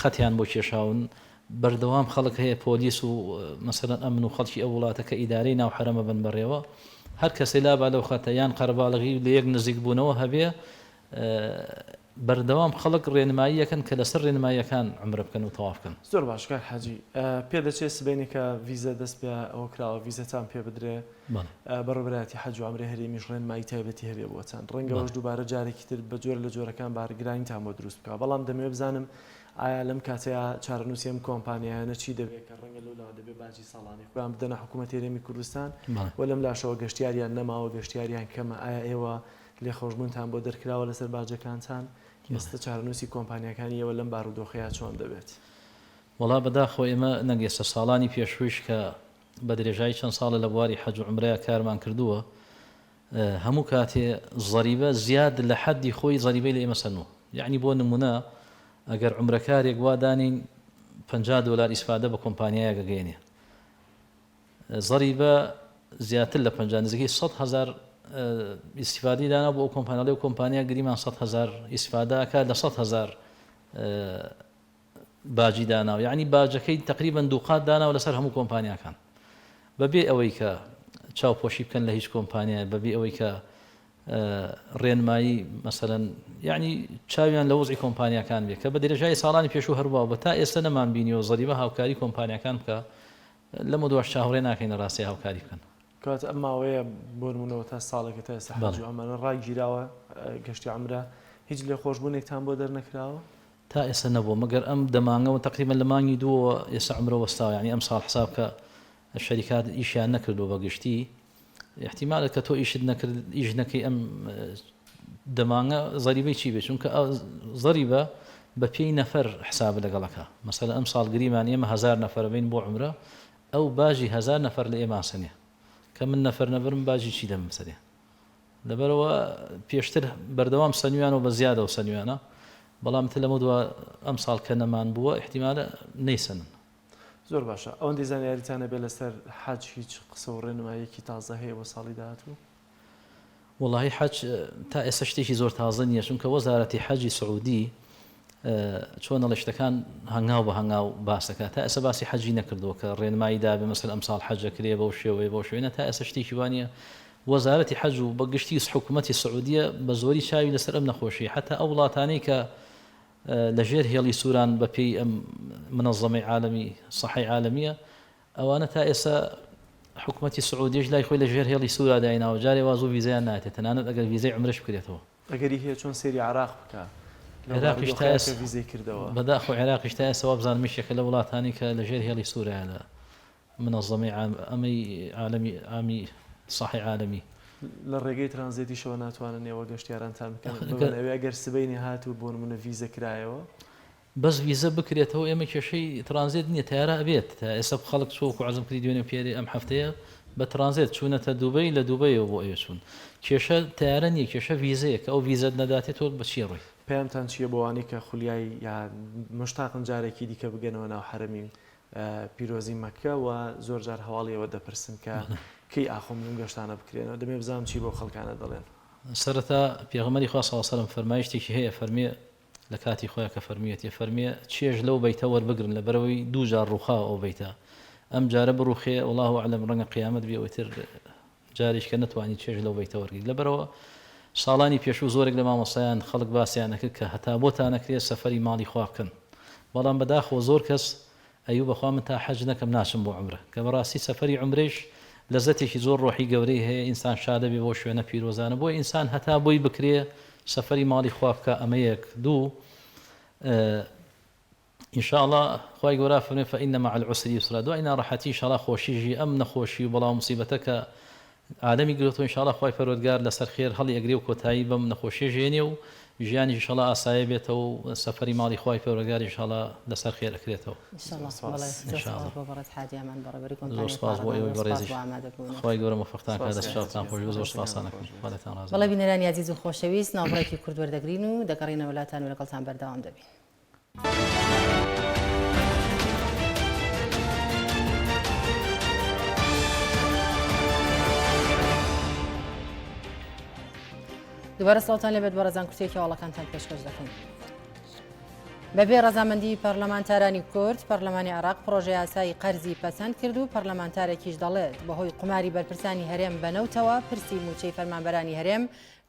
خەتیان بۆ کێشاون بەردەوام خەڵک هەیە پۆلیس و مەسەڵەن ئەمن و خەڵکی ئەو وڵاتە کە ئیدارەی ناو حرەمە بن بەڕێوە هەر کەسێ لابا لەو خەتە یان قەرەباڵغی لە یەک نزیک بوونەوە هەبێ بەردەوام خەڵک ڕێنماییەکەن کە لەسەر ڕێنماییەکان عمرە بکەن و تەواف بکەن زۆر باش کاک حاجی پێ دەچێت سبەینێ کە ڤیزە دەست پێ ئەوە کراوە ڤیزەتان پێ بدرێ بەڕێوەبەرەتی حەج و عومرەی هەرێمیش ڕێنمایی تایبەتی هەبێ بۆتان ڕەنگەوەش دووبارە جارێکی تر بە جۆرە لە جۆرەکان بارگرانیتان بۆ دروست بکە بەڵام دەمەوێت بزانم ئایا لەم کاتەیە چارەنووسی ئەم کۆمپانیایانە چی دەبێت کە ڕەنگە لەولاوە دەبێت باجی ساڵانی خۆیان بدەنە حکوومەتی هەرێمی کوردستان و لەم لاشەوە گەشتیاریان نەماوە گەشتیاریان کەمە ئایا ئێوە لێ خۆشببوونتان بۆ دەرکراوە لەسەر باجەکانتان ئێستا چارەنووسی کۆمپانیەکانی ئێوە لەم بارودۆخەیە چۆن دەبێت وڵا بەداخۆ ئێمە نەگەێستا ساڵانی پێشویش کە بە درێژایی چەند ساڵە لە بواری حەج و عومرەیە کارمان کردووە هەموو کاتێ زەریبە زیاد لە حەدی خۆی زەریبەی لە ئێمە سەنوو یعنی بۆ نمونە ئەگەر عومرەکارێک وا دانین $50 ئیسفادە بە کۆمپانیایە گەگەێنێ زەریبە زیاتر لە 50 نزیکەی 100,000 ئیسفادی دانا بۆ ئەو کۆمپانیای و کۆمپانیا گریمان 100,000 ئیسفادەکە لە 100,000 باجی داناوە یعنی باجەکەی تقریبا دووقات داناوە لەسەر هەموو کۆمپانیاکان بەبێ ئەوەی کە چاوپۆشی بکەن لە هیچ کۆمپانیای بەبێ ئەوەی کە ڕێنمایی مەسەلەن یعنی چاویان لە وەزعی کۆمپانیاکان بێت کە بە درێژایی ساڵانی پێشوو هەروە بە تا ئێستا نەمان بینیەوە زەریبە هاوکاری کۆمپانیاکان بکە لەمە دووەش چاوەڕێ ناکەین لە ڕاستی هاوکاری بکەن کات ئەم ماوەیە بۆ نمونەوە تا ساڵێکە تا ئێستا حەج و ئەمانە ڕاگیراوە گەشتی عومرە هیچ لێ خۆشببوونێکتان بۆ دەرنەکراوە تا ئێستا نەبوو مەگەر ئەم دەمانگەەوە تقریبا لە مانگی دووە ئێستا عومرە وەستاوە یعنی ئەم ساڵ حساب کە شەریکات ئیشیان نەکردو بە گشتی احتیمالە کە تۆ ئیش نەکەی ئەم دەمانگە زەریبەی چی بێت چونکە زەریبە بە پێی نەفەر حساب لەگەڵەکە مەسەلەن ئەم ساڵ گریمان ئێمە 1000 نەفەر بین بۆ عومرە ئەو باجی 1000 نەفەر لە ئێمە سنێ کە من نەفەر نەبرم باجی چی دەم سەرێ لەبەرەوە پێشتر بەردەوام سنویان و بە زیادە و سنویانە بەڵام تر لەمە دووە ئەم ساڵ کە نەمان بووە احتیمالە نەیسەنن زۆر باشە ئەوەن دیزانیاریتانە بێ لەسەر حەج هیچ قسە و ڕێنماییەکی تازە هەیە بۆ ساڵی داهاتوو وڵی حەج تا ئێستا شتێکی زۆر تازە نییە چونکە وەزارەتی حەجی سعودی چۆن لە شتەکان هەنگاو بە هەنگاو باسەکە تا ئێستا باسی حەجی نەکردووە کە ڕێنمایی دابێ مەسەل ئەم ساڵ حەجەکرێ بەو شێوەیە بۆ شوێنە تا ئێستا شتێکی وانە وەزارەتی حەج و بەگشتی حکوومەتی سعودیە بە زۆری چاوی لەسەر ئەم نەخۆشی حتا ئەو وڵاتانەی کە لەژێر هێڵی سووران بەپێی ئەم منەظەمەی عالەمی سەحەی عالەمیە ئەوانە تا ئێستا حکوومەتی سعودیش لای خۆی لەژێر هێڵی سوورا دایناوە جارێ وازوو ڤیزەیان ناتێت تەنانەت ئەگەر ڤیزەی عومرەش بکرێتەوە ئەگەری هەیە چۆن سێری عراق بکە عێراقیش تا ئێستا ڤیزەی کردەوە بەداخۆ عێراقیش تا ئێستا وابزانم یەکێکە لە وڵاتانی کە لەژێر هێڵی سوورایە لە منەظەمەی ئەمەی عالەمی ئامی سەحەی عالەمی لە ڕێگەی ترانزیتیشەوە ناتوانن ئێوە گەشتیارانتان بکەن ئەوێ ئەگەر سبەینی هاتوو بۆ نمونە ڤیزە کرایەوە بەس ڤیزە بکرێتەوە ئێمە کێشەی ترانزیت نییە تیارە ئەبێت تا ئێستا خەڵک چۆکو عەزم کردی دوێنێ پێری ئەم هەفتەیە بە ترانزیت چوونەتە دووبەی لە دووبەیەوە بۆ ئێوە چوون کێشە تیارە نییە کێشە ڤیزەیە کە ئەو ڤیزەت نەداتێتەوە بەچی ڕۆی پێیانتان چییە بۆوانی کە خولیای یان مشتاقن جارێکی دیکە بگەنەوە ناو حرەمی پیرۆزی مەکە و زۆر جار هەواڵیەوە دەپرسن کە کەی ئاخۆم لەم گەشتانە بکرێنەوە دەبێ بزانم چی بۆ خەڵکانە دەڵێن. سەرەتا پێغەمبەری خوا صلی الله علیه و سلم فەرمایشتێکی هەیە فەرمێ لە کاتی خۆیان کە فەرمیێتی فەرمێ چێژ لەو بەیتە وەربگرن لەبەرەوەی دوو جار ڕووخا ئەو بەیتە ئەم جارە بڕوخێ والله ئەعلەم ڕەنگە قیامەت بێ ئەوتر جاریش کە نەتوانی چێژ لەو بەیتە وەرگیت. لەبەرەوە ساڵانی پێشوو زۆرێک لە مامۆستایان خەڵک باسییان نەکرد کە هەتا بۆتان نەکرێت سەفەری ماڵی خوا بکەن، بەڵام بەداخەوە زۆر کەس ئەیوب بەخوا من تا حەج نەکەم ناچم بۆ عومرە، کە بەڕاستی سەفەری عومرەش لەزەتێکی زۆر ڕۆحی گەورەی هەیە، ئینسان شادە بێ بۆ شوێنە پیرۆزانە، بۆی ئینسان هەتا بۆی بکرێ سەفەری ماڵی خوا بکە. ئەمە یەک. دوو إن شاء الله خوای گەورە فەرمێ فإن مع العسر يسرا، دوای ناڕەحەتی إن شاء الله خۆشیژی ئەم نەخۆشی و بەڵام موسیبەتە کە عالەمی گرێتەوە إن شاء الله خوای پەروەردگار لەسەر خێر هەڵی ئەگرێ و کۆتایی بەم نەخۆشیە ژێنێ و ژیانی إن شاء الله ئاسایە بێتەوە و سەفەری ماڵی خوای پەروەردگار إن شاء الله لەسەر خێر ئەکرێتەوە. خوای گەورە موفقتان کە دەستچاوتان خۆش زۆر سپاسان دەکەم. بەڵێ بینەرانی عزیز و خۆشەویست، ناوبڕێکی کورد وەردەگرین و دەگەڕینەوە وڵاتان و لەگەڵتان بەردەوام دەبین. دوبارە ساڵتان لەبێت بە ڕێزان کورتێکی هەواڵەکانتان پێشکەش دەکەین. بەبێ ڕەزامەندی پەرلەمانتارانی کورد، پەرلەمانی عێراق پرۆژەی یاسایی قەرزی پەسەند کرد و پەرلەمانتارێکیش دەڵێت بەهۆی قوماری بەرپرسانی هەرێم بەنەوتەوە پرسی موچەی فەرمانبەرانی هەرێم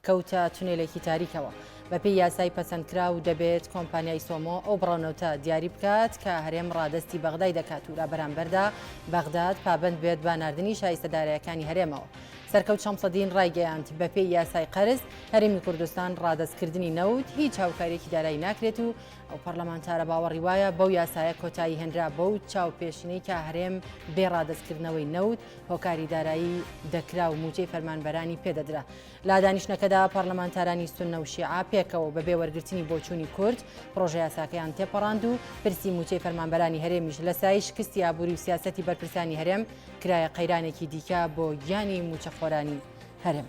کەوتە تونێلێکی تاریکەوە. بەپێی یاسای پەسەندکرا و دەبێت کۆمپانیای سۆمۆ ئەو بڕەونەوتە دیاری بکات کە هەرێم ڕادستی بەغدای دەکات و لە بەرامبەردا بەغداد پابند بێت بە ناردنی شایستەدارەکانی هەرێمەوە. سەرکەوت شەمسەدین ڕایگەیاند بەپێی یاسای قەرز هەرێمی کوردستان ڕادەستکردنی نەوت هیچ هاوکارێکی دارایی ناکرێت و ئەو پەرلەمانتارە باوەڕی وایە بەو یاسایە کۆتایی هێنرا بەو چاوپێشنەی کە هەرێم بێ ڕادەستکردنەوەی نەوت هۆکاری دارایی دەکرا و موچەی فەرمانبەرانی پێدەدرا. لا دانیشتنەکەدا پەرلەمانتارانی سوننە و شیعە پێکەوە بەبێ وەرگرتنی بۆچوونی کورد پرۆژە یاساکەیان تێپەڕاند و پرسی موچەی فەرمانبەرانی هەرێمیش لە سای شکستی ئابووری و سیاسەتی بەرپرسانی هەرێم کرایە قەیرانێکی دیکە بۆ گیانی موچەخۆرانی هەرێم.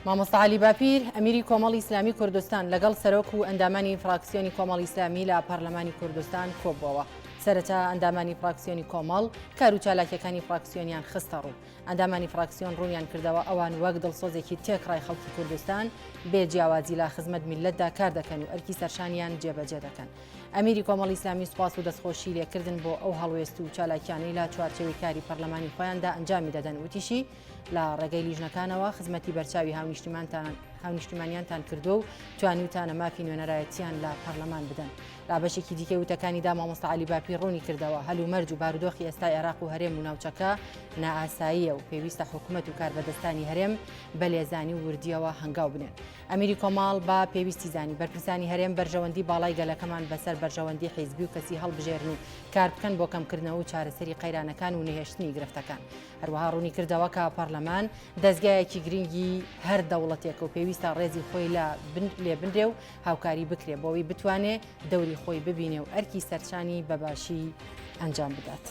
مامۆستا عەلی باپیر ئەمیری کۆمەڵی ئیسلامی کوردستان لەگەڵ سەرۆک و ئەندامانی فراکسیۆنی کۆمەڵی ئیسلامی لە پەرلەمانی کوردستان کۆبووەوە. سەرەتا ئەندامانی فراکسیۆنی کۆمەڵ کار و چالاکیەکانی فراکسیۆنیان خستە ڕوو. ئەندامانی فراکسیۆن ڕوونیان کردەوە ئەوان وەک دڵسۆزێکی تێکڕای خەڵکی کوردستان بێ جیاوازی لە خزمەت میلەتدا کار دەکەن و ئەرکی سەرشانیان جێبەجێ دەکەن. ئەمیری کۆمەڵی ئیسلامی سوپاس و دەستخۆشی لێکردن بۆ ئەو هەڵوێست و چالاکیانەی لا چوارچێوەی کاری پەرلەمانی خۆیاندا ئەنجامی دەدەن وتیشی لە ڕێگەی لیژنەکانەوە خزمەتی بەرچاوی هاونیشتیمانیانتان کردو و توانیوتانە مافی نوێنەرایەتیان لە پەرلەمان بدەن. لا بەشێکی دیکەی وتەکانیدا مامۆستا عەلی باپیر ڕوونی کردەوە هەلومەرج و بارودۆخی ئێستای عێراق و هەرێم و ناوچەکە نائاساییە و پێویستە حکوومەت و کاربەدەستانی هەرێم بە لێزانی و وردیەوە هەنگاو بنێن. ئەمیری کۆماڵ بە پێویستی زانی بەرپرسانی هەرێم بەرژەوەندی باڵای گەلەکەمان بەسەر بەرژەوەندی حیزبی و کەسی هەڵبژێرن و کار بکەن بۆ کەمکردنەوە و چارەسەری قەیرانەکان و نەهێشتنی گرفتەکان. هەروەها ڕوونی کردەوە کە پەرلەمان دەستگایەکی گرنگی هەر دەوڵەتێک و پێویستە ڕێزی خۆی لێ بنرێ و هاوکاری بکرێ بۆەوەی بتوانێ دەوری خۆی ببینێ و ئەرکی سەرچانی بەباشی ئەنجام بدات.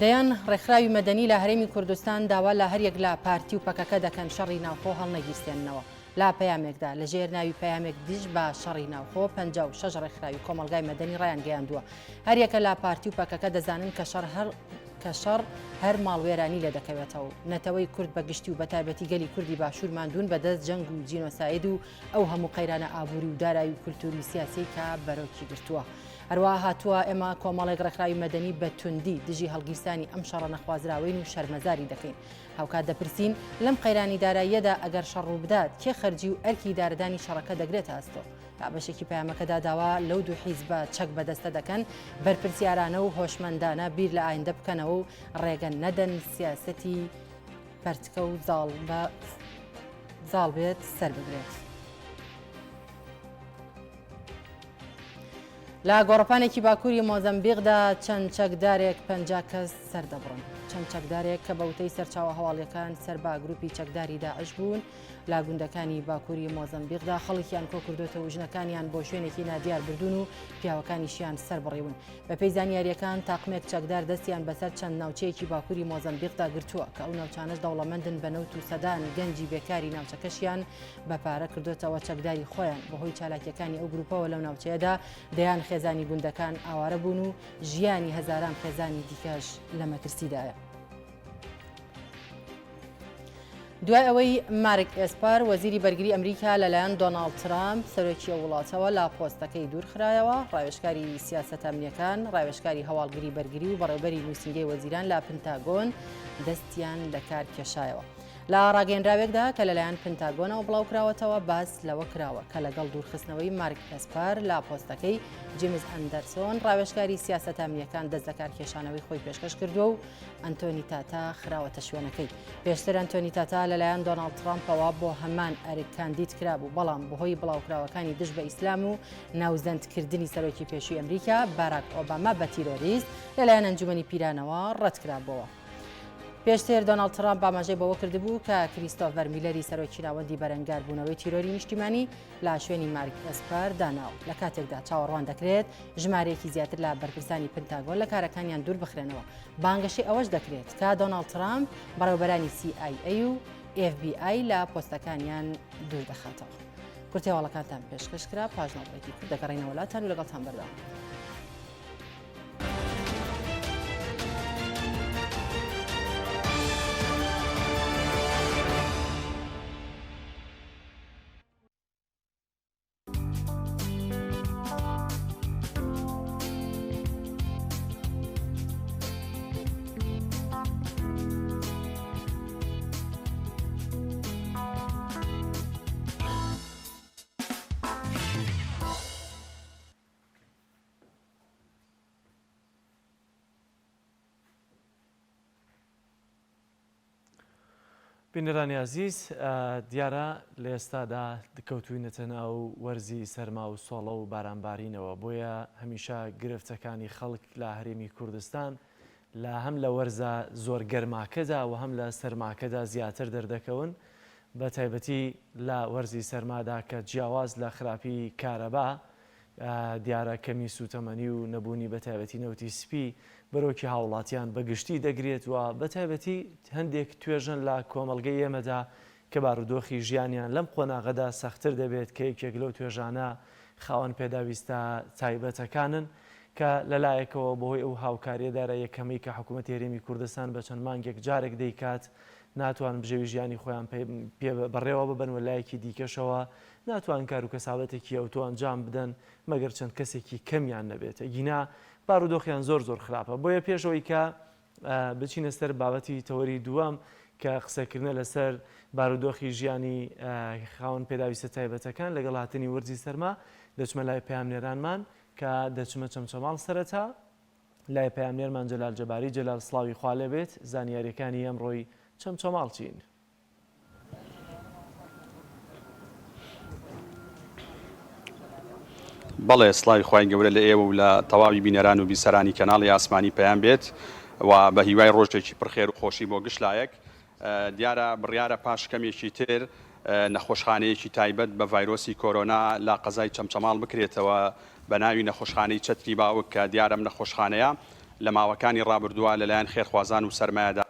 دەیان ڕێکخراوی مەدەنی لە هەرێمی کوردستان داوا لە هەریەک لە پارتی و پەکەکە دەکەن شەڕی ناوخۆ هەڵنەگیرسێننەوە. لا پەیامێکدا لەژێر ناوی پەیامێک دیش بە شەڕی ناوخۆ 56 ڕێکخراوی کۆمەلگای مەدەنی ڕایان گەیاندووە. هەریەکە لە پارتی و پەکەکە دەزانن کە شەڕ هەر ماڵوێرانی لێ دەکەوێتەوە. نەتەوەی کورد بە گشتی و بەتایبەتی گەلی کوردی باشوور ماندوون بەدەست جەنگ و جینۆساید و ئەو هەموو قەیرانە ئابووری و دارایی و کولتوری سیاسی کە بەرەوکی گرتووە. هەروە هاتووە ئێمە کۆمەڵێک ڕێکخراوی مەدەنی بە توندی دژی هەڵگیرسانی ئەم شەڕە نەخوازراوین و شەرمەزاری دەکەین. هاوکات دەپرسین لەم قەیرانی داراییەدا ئەگەر شەڕ ڕوو بدات کێ خەرجی و ئەرکی دارەدانی شەڕەکە دەگرێتە ئەستۆ. تا بەشێکی پەیامەکەدا داوا لەو دوو حیزبە چەک بەدەستە دەکەن بەرپرسیارانە و هۆشمەندانە بیر لە ئایندە بکەنەوە و ڕێگە نەدەن سیاسەتی پەرتکە و زاڵ بێت سەر بگرێت. لە گۆڕەپانێکی باکووری مۆزەمبیقدا چەند چەکدارێک 50 کەس سەردەبڕن. چەند چەکدارێک کە بەوتەی سەرچاوە هەواڵیەکان سەربا گروپی چەکداری داعش بوون لا گوندەکانی باکووری مۆزەمبیقدا خەڵکیان کۆ کردوتەوە و ژنەکانیان بۆ شوێنێکی نادیار بردون و پیاوەکانیشیان سەربڕیون. بەپێی زانیاریەکان تاقمێک چەکدار دەستیان بەسەر چەند ناوچەیەکی باکووری مۆزەمبیقدا گرتووە کە ئەو ناوچانەش دەوڵەمەندن بە نەوت و سەدان گەنجی بێکاری ناوچەکەشیان بەپارە کردوتەوە چەکداری خۆیان بەهۆی چالاکیەکانی ئەو گروپەوە لەو ناوچەیەدا دەیان خێزانی گوندەکان ئاوارە بوون و ژیانی هەزاران خێزانی دیکەش لە مەترسیدایە. دوای ئەوەی مارک ئێسپار وەزیری بەرگری ئەمریکا لەلایەن دۆناڵد ترامپ سەرۆکی وڵاتەوە لا پۆستەکەی دوورخرایەوە، ڕاوێژکاری سیاسەتە ئەمنیەکان، ڕاوێژکاری هەواڵگری بەرگری و بەڕێوەبەری نووسینگەی وەزیران لا پنتاگۆن دەستیان لە کار کێشایەوە. لە ڕاگەیەنراوێکدا کە لەلایەن پنتاگۆنەوە بڵاوکراوەتەوە باس لەوە کراوە کە لەگەڵ دوورخستنەوەی مارک ئێسپار لا پۆستەکەی جیمز ئەندەرسۆن ڕاوێژکاری سیاسەتە ئەمنیەکان دەست لە کارکێشانەوەی خۆی پێشکەش کردووە و ئەنتۆنی تاتا خراوەتە شوێنەکەی. پێشتر ئەنتۆنی تاتا لەلایەن دۆناڵد ترامپەوە بۆ هەمان ئەرک کاندید کرابوو، بەڵام بەهۆی بڵاوکراوەکانی دژ بە ئیسلام و ناوزەندکردنی سەرۆکی پێشووی ئەمریکا باراک ئۆباما بە تیرۆریست لەلایەن ئەنجومەنی پیرانەوە ڕەتکرابەوە. پێشتر دۆناڵد ترامپ ئاماژەی بەوە کردبوو کە کریستۆفەر میلەری سەرۆکی ناوەندی بەرەنگار بوونەوەی تیرۆری نیشتیمانی لا شوێنی مارک ئێسپار داناو. لە کاتێکدا چاوەڕوان دەکرێت ژمارەیەکی زیاتر لە بەرپرسانی پنتاگۆن لە کارەکانیان دوور بخرێنەوە. بانگەشەی ئەوەش دەکرێت کە دۆناڵد ترامپ بەڕێوەبەرانی CIA و FBI لە پۆستەکانیان دوور دەخاتەوە. کورتێواڵەکانتان پێشکەش کرا پاژناڵێکی کورد دەگەڕێنەوە وڵاتان و لەگەڵتان بەردەوام. بینەرانی عزیز، دیارە لە ئێستادا دکەوتوینەتە ناو وەرزی سەرما و سۆڵە و بارانبارینەوە، بۆیە هەمیشە گرفتەکانی خەڵک لە هەرێمی کوردستان لە هەم لە وەرزە زۆر گەرماکەدا و هەم لە سەرماکەدا زیاتر دەردەکەون، بە تایبەتی لە وەرزی سەرمادا کە جیاواز لە خراپی کارەبا دیارە کەمی سوتەمەنی و نەبوونی بە تایبەتی نەوتی سپی بەرۆکی هاوڵاتیان بەگشتی دەگرێت و بە تایبەتی هەندێک توێژن لە کۆمەڵگەی ئێمەدا کە بارودۆخی ژیانیان لەم قۆناغەدا سەختتر دەبێت کە یەکێک لەو توێژانە خاوەن پێداویستە تایبەتەکانن کە لەلایەکەوە بەهۆی ئەو هاوکاریەدارە یەکەمەی کە حکوومەت هێرێمی کوردستان بە چەند مانگێک جارێک دەیکات ناتوان بژێوی ژیانی خۆیان بەڕێوە ببن و لایەکی دیکەشەوە ناتوان کار و کەسابەتێکی ئەوتۆ ئەنجام بدەن مەگەر چەند کەسێکی کەمیان نەبێت. گینا بارودۆخیان زۆر خراپە. بۆیە پێشەوەی کە بچینە سەر بابەتی تەوەری دووەم کە قسەکردنە لەسەر بارودۆخی ژیانی خاوەن پێداویستە تایبەتەکان لەگەڵ هاتنی وەرزی سەرما دەچمە لای پەیامنێرانمان کە دەچمە چەمچەماڵ سەرەتا لای پەیامنێرمان جەلال جەباری. جەلال سڵاوی خوا لێبێت، زانیاریەکانی ئەمڕۆی چەمچەماڵ چین؟ بەڵێ سڵاوی خوای گەورە لە ئێوە و لە تەواوی بینەران و بیسەرانی کەناڵی ئاسمانی پەیام بێت و بە هیوای ڕۆژێکی پڕخێر و خۆشی بۆ گشتلایەک. دیارە بڕیارە پاش کەمێکی تر نەخۆشخانەیەکی تایبەت بە ڤایرۆسی کۆرۆنا لا قەزای چەمچەماڵ بکرێتەوە بە ناوی نەخۆشخانەی چەتری باوک کە دیارەم نەخۆشخانەیە لە ماوەکانی ڕابردووە لەلایەن خێرخوازان و سەرمایەدارانەوە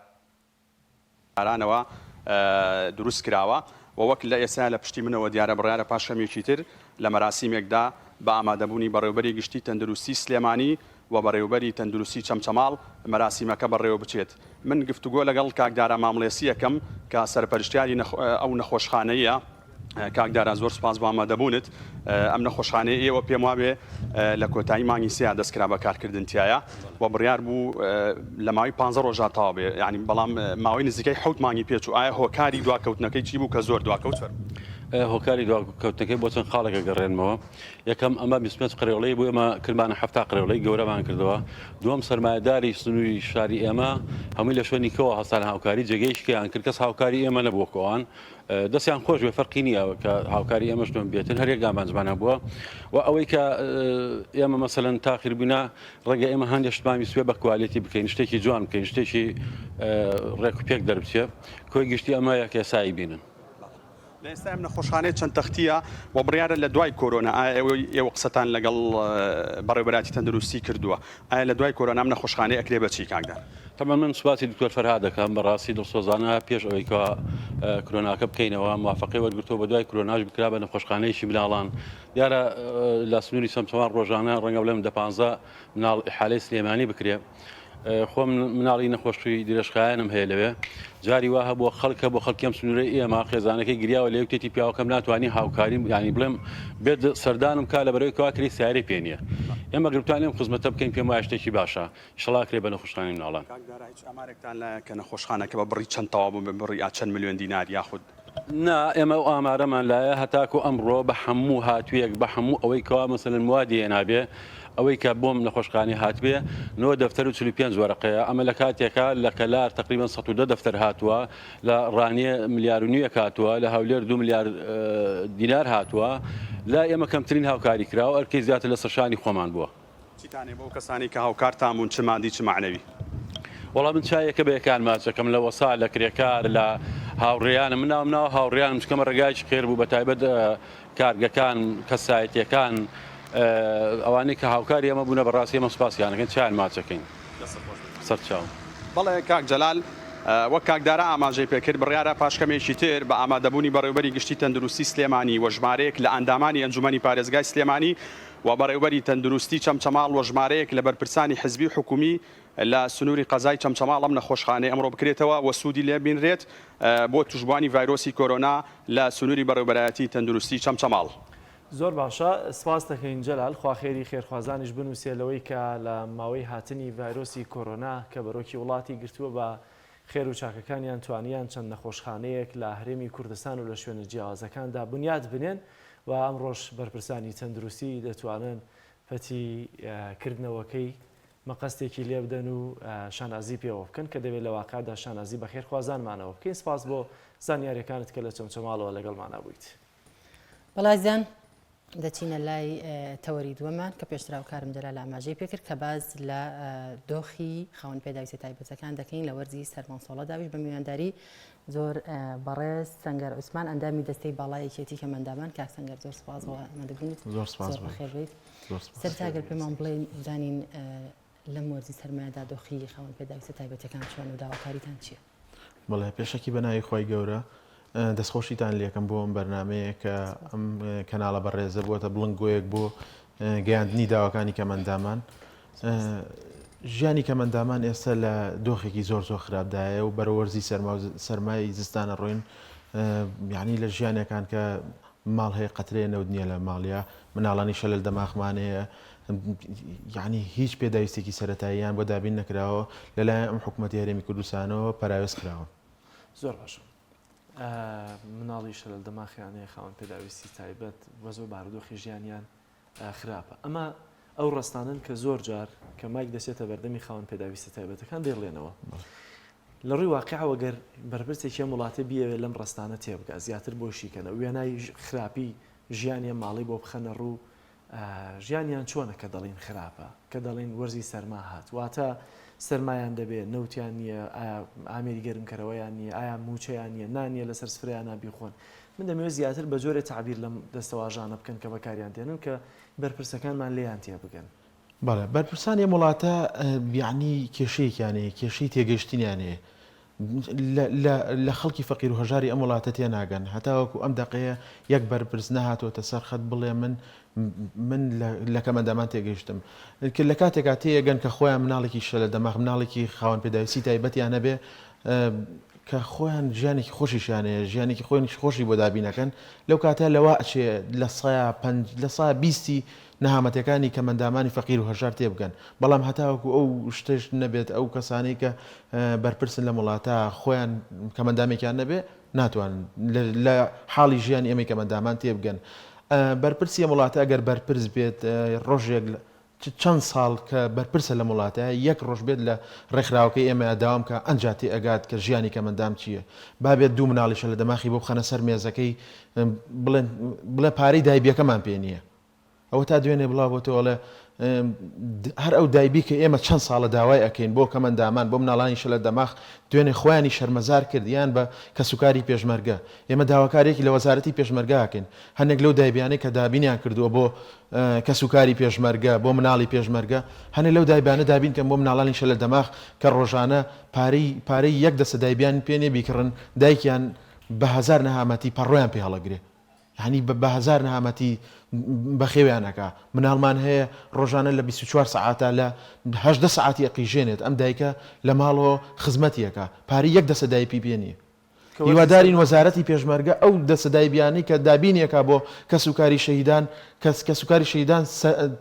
دروست کراوە و وەک لە ئێستا لە پشتی منەوە دیارە بڕیارە پاش کەمێکی تر لە مەراسیمێکدا بە ئامادەبوونی بەڕێوەبەری گشتی تەندروستی سلێمانی و بەڕێوەبەری تەندروستی چەمچەماڵ مەراسیمەکە بەڕێوە بچێت. من گفتوگۆ لەگەڵ کاکدارە مامڵێسی یەکەم کە سەرپەرشتیاری ئەو نەخۆشخانەیە. کاکدارە زۆر سپاس بۆ ئامادەبوونت. ئەم نەخۆشخانەیە ئێوە پێم وابێ لە کۆتایی مانگی سێ دەستکرا بە کارکردنتیایە و بڕیار بوو لە ماوەی 15 ڕۆژە تاوا بێ، یعنی بەڵام ماوەی نزیکەی 7 مانگی پێچوو. ئایا هۆکاری دواکەوتنەکەی چی بوو کە زۆر دواکەوت؟ هۆکاری دواکەوتنەکەی بۆ چەند خاڵێکە گەڕێنمەوە یەکەم ئەمە 25 قرێوڵەی بۆ ئێمە کردمانە 7 قرێوڵەی گەورەمان کردەوە دووەم سەرمایه‌داری سنووری شاری ئێمە هەمووی لە شوێنی کەوە هەستان هاوکاری جێگەیشکیان کرد کەس هاوکاری ئێمە نەبووە کۆوان دەستیان خۆش بێ فەرقی نییە کە هاوکاری ئێمەش دوم بێتن هەر یەک ئامانجمانە بووە و ئەوەی کە ئێمە مەسەلەن تاخیر بوونا ڕێگە ئێمە هەندێک شتمانی سوێ بە کوالیتی بکەین شتێکی جوان بکەین شتێکی ڕێک و پێک دەربچێ کۆی گشتی ئەمە یەک ئێسایی بینن لە ئێستا ئەم نەخۆشخانەیە چەند تەختیە و بڕیارە لە دوای کۆرۆنا ئێوە قسەتان لەگەڵ بەڕێوەبەراتی تەندروستی کردووە ئایا لە دوای کۆرۆنا ئەم نەخۆشخانەیە ئەکرێ بەچی کاکدار طبعا من سوپاسی دکتۆر فەرهاد دەکەم بەڕاستی دڵسۆزانە پێش ئەوەی کە کۆرۆناکە بکەینەوە موافقەی وەرگرتەوە بە دوای کۆرۆناش بکرا بە نەخۆشخانەیەکی مناڵان دیارە لە سنووری سەمسەوان ڕۆژانە ڕەنگە بڵێم 15 مناڵ ئیحالەی سلێمانی بکرێ خۆم مناڵی نەخۆشی درێژخایەنم هەیە لەوێ جاری وا هەبووە خەڵکە بۆ خەڵکیم سنوورەی ئێمە خێزانەکەی گریاوە لە یەکێتی پیاوەکەم ناتوانانی هاوکاریم ینی بڵێم بێت سەردانم کا لە بەرەوەی کەواکری سیارەی پێ نییە ئێمە گرتوانیم خزمەتە بکەین پێم وایە شتێکی باشە ئینشەڵا کرێ بە نەخۆشخانەی مناڵان ئامارێکتان لە کە نەخۆشخانەکە بە بڕی چەند تەواو بوو بە بڕی چەند میلیۆن دینار یاخود نا ئێمە ئەو ئامارەمان لایە هەتاکو ئەمڕۆ بە هەموو هاتوویەک بە هەموو ئەوەی کەوا مەسەلەن موادی هێنابێ ئەوەی کە بۆم نەخۆشخانەی هاتبێ 9 دەفتەر و 45 وەرەقەیە ئەمە لە کاتێکە لە کەلار تقریبا 110 دەفتەر هاتووە لە ڕانیە ملیار و نیوە هاتووە لە هەولێر 2 ملیار دینار هاتووە لا ئێمە کەمترین هاوکاری کراوە ئەرکەی زیاتر لە سەرشانی خۆمان بووە چیتانێ بۆ کەسانی کە هاوکارتان بوون چ مادی چ معنەوی وەڵام من چایەکە بە یەکان ماچەکەم لە وەسا لە کرێکار لە هاوڕێیانم مناوم ناوە هاوڕێیانم چکەمە ڕێگایکی خێر بوو بە تایبەت کارگەکان کەسایەتیەکان ئەوانەی کە هاوکاری ئەمە بوونە بەڕاستی ئێمە سوپاسیانەکەن چیان ماچەکەین سەر چاو بەڵێ کاک جەلال وەک کاکدارە ئاماژەی پێکرد بڕیارە پاشکەمێکی تر بە ئامادەبوونی بەڕێوەبەری گشتی تەندروستی سلێمانی و ژمارەیەک لە ئەندامانی ئەنجومەنی پارێزگای سلێمانی و بەڕێوەبەری تەندروستی چەمچەماڵ و ژمارەیەک لە بەرپرسانی حزبی حکومی لە سنووری قەزای چەمچەماڵ ئەم نەخۆشخانەی ئەمڕۆ بکرێتەوە و سوودی لێ بینرێت بۆ توشبوانی ڤایرۆسی کۆرۆنا لە سنووری بەڕێوەبەرایەتی تەندروستی چەمچەماڵ زۆر باشە سپاس دەکەین جەلال خواخێری خێرخوازانیش بنووسێلەوەی کە لە ماوەی هاتنی ڤایرۆسی کۆرۆنا کە بەرۆکی وڵاتی گرتووە بە خێر و چاکەکانیان توانیان چەند نەخۆشخانەیەک لە هەرێمی کوردستان و لە شوێنە جیاوازەکاندا بنیاد بنێن و ئەمڕۆژ بەرپرسانی تەندروستی دەتوانن پەتی کردنەوەکەی مەقەستێکی لێ بدەن و شانازی پێوە بکەن کە دەوێت لە واقعدا شانازی بە خێرخوازانمانەوە بکەین سپاس بۆ زانیاریەکانت کە لە چەمچەماڵەوە لەگەڵمانە بوویت بەڵازیان دەچینە لای تەوەری دووەمان کە پێشترا و کارم جەلال ئاماژەی پێکرد کە باز لە دۆخی خاوەن پێداویستە تایبەتەکان دەکەین لە وەرزی سەرمانسۆڵە داویش بە میوانداری زۆر بەڕێز سەنگەر عوسمان ئەندامی دەستەی باڵایەکێتی کەمەندامان کاک سەنگەر زۆر سپاس بۆ ئەمەدەبوونیت زۆر سپاس بەخێربێت سەرتاگەر پێمان بڵێن زانین لەم وەرزی سەرمایەدا دۆخی خاوەن پێداویستە تایبەتەکان چۆن و داواکاریتان چییە؟ بەڵێ پێشەکی بەناوی خۆی گەورە دەستخۆشیتان لێکم بۆ ئەم بەرنمەیە کە ئەم کەناڵە بەڕێزە بووە بڵنگۆیەک بۆ گەیاندنی داواکانی کەمەندامان ژیانی کەمەندامان ئێستا لە دۆخێکی زۆر خراپدایە و بەرەوەرزی سەرمای زستانە ڕۆین یعنی لە ژیانەکان کە ماڵ هەیە قەترەیە نەود نییە لە ماڵیا مناڵانی شەلل دەماخمانەیە یعنی هیچ پێداویستێکی سەرەتاییان بۆ دابین نەکراوە لەلایەن ئەم حکوومەتی هەرێمی کوردستانەوە پەراوێز کراوە زۆر باشە مناڵی شەلل دەماخیانەیە خاوەن پێداویستی تایبەت وە زۆر بارودۆخی ژیانیان خراپە ئەمە ئەو ڕستانن کە زۆر جار کە مایک دەچێتە بەردەمی خاوەن پێداویستە تایبەتەکان دێڕێنەوە لە ڕووی واقعەوە گەر بەرپرسێکی وڵاتە بیەوێت لەم ڕستانە تێبگا زیاتر بۆ شیکەنە وێنای خراپی ژیانیان ماڵی بۆ بخەنە ڕوو ژیانیان چۆنە کە دەڵین خراپە کە دەڵین وەرزی سەرما هات واتە سەرمایان دەبێت نەوتیان نییە ئایا ئامێری گەرمکەرەوەیان نییە ئایا موچەیان نییە نانیە لەسەر سفرەیان نابیخۆن من دەمەوێت زیاتر بە جۆرە تعبیر لەم دەستەواژانە بکەن کە بەکاریان دێنن کە بەرپرسەکانمان لێیان تێ بگەن بەڵێ بەرپرسان ێ وڵاتە یعنی کێشەیەکیانەیە کێشەی تێگەشتنیانەیە لە خەڵکی فەقیر و هەژاری ئەم وڵاتە تێ ناگەن هەتاوەکو ئەم دەقەیە یەک بەرپرس نەهاتۆتە سەر خەت بڵێ من لە کەمەندامان تێگەیشتم لە کاتێکا تێگەن کە خۆیان مناڵێکی شە لە دەماغ مناڵێکی خاوەن پێداویستی تایبەتیان هەبێ کە خۆیان ژیانێکی خۆشیشانەیە ژیانێکی خۆی خۆشی بۆ دابینەکەن لەو کاتە لەوە ئەچێ لە سایە بیستی نەهامەتەکانی کەمەندامانی فەقیر و هەژار تێ بگەن بەڵام هەتاوەکو ئەو شتش نەبێت ئەو کەسانەی کە بەرپرسن لە وڵاتە خۆیان کەمەندامێکیان نەبێ ناتوان لە حاڵی ژیان ئێمە کەمەندامان تێبگەن بەرپرسی وڵاتە ئەگەر بەرپرس بێت ڕۆژێک چەند ساڵ کە بەرپرسە لە وڵاتە یەک ڕۆژ بێت لە ڕێکخراوەکەی ئێمە داوام کە ئەنجاتی ئەگات کە ژیانی کەمەندام چییە بابێت دوو مناڵیشە لە دەماخی بۆ بخەنە سەر مێزەکەی بڵێ پارەی دایبیەکەمان پێ نییە ئەوە تا دوێنێ بڵاو بۆتەوەڵێ هەر ئەو دایبی کە ئێمە چەند ساڵە داوای ئەەکەین بۆ کەمەندامان بۆ مناڵانیشە لە دەماخ دوێنێ خۆیانی شەرمەزار کرد یان بە کەسوکاری پێشمەرگە ئێمە داواکارێکی لە وەزارەتی پێشمەرگاکەین هەندێک لەو دایبیانەی کە دابینیان کردووە بۆ کەسوکاری پێشمەرگە بۆ مناڵی پێشمەرگە هەنێک لەو دایبیانە دابین کەم بۆ مناڵانیشە لە دەماخ کە ڕۆژانە پارەی یەک دەسە دایبیان پێنێ بیکڕن دایکیان بە هەزار نەهامەتی پەڕۆیان پێ هەڵەگرێ ینی بە هەزار نەهامەتی بەخێویانەکە مناڵمان هەیە ڕۆژانە لە 24 سعاتە لە 18 سعاتی ئەقیژێنێت ئەم دایکە لە ماڵەوە خزمەتیەکە پارەی یەک دەسە دایپی پێنیە هیوادارین وەزارەتی پێشمەرگە ئەو دەسە دایبیانی کە دابینیەکە بۆ کەسوکاری شەهیدان کەسوکاری شەهیدان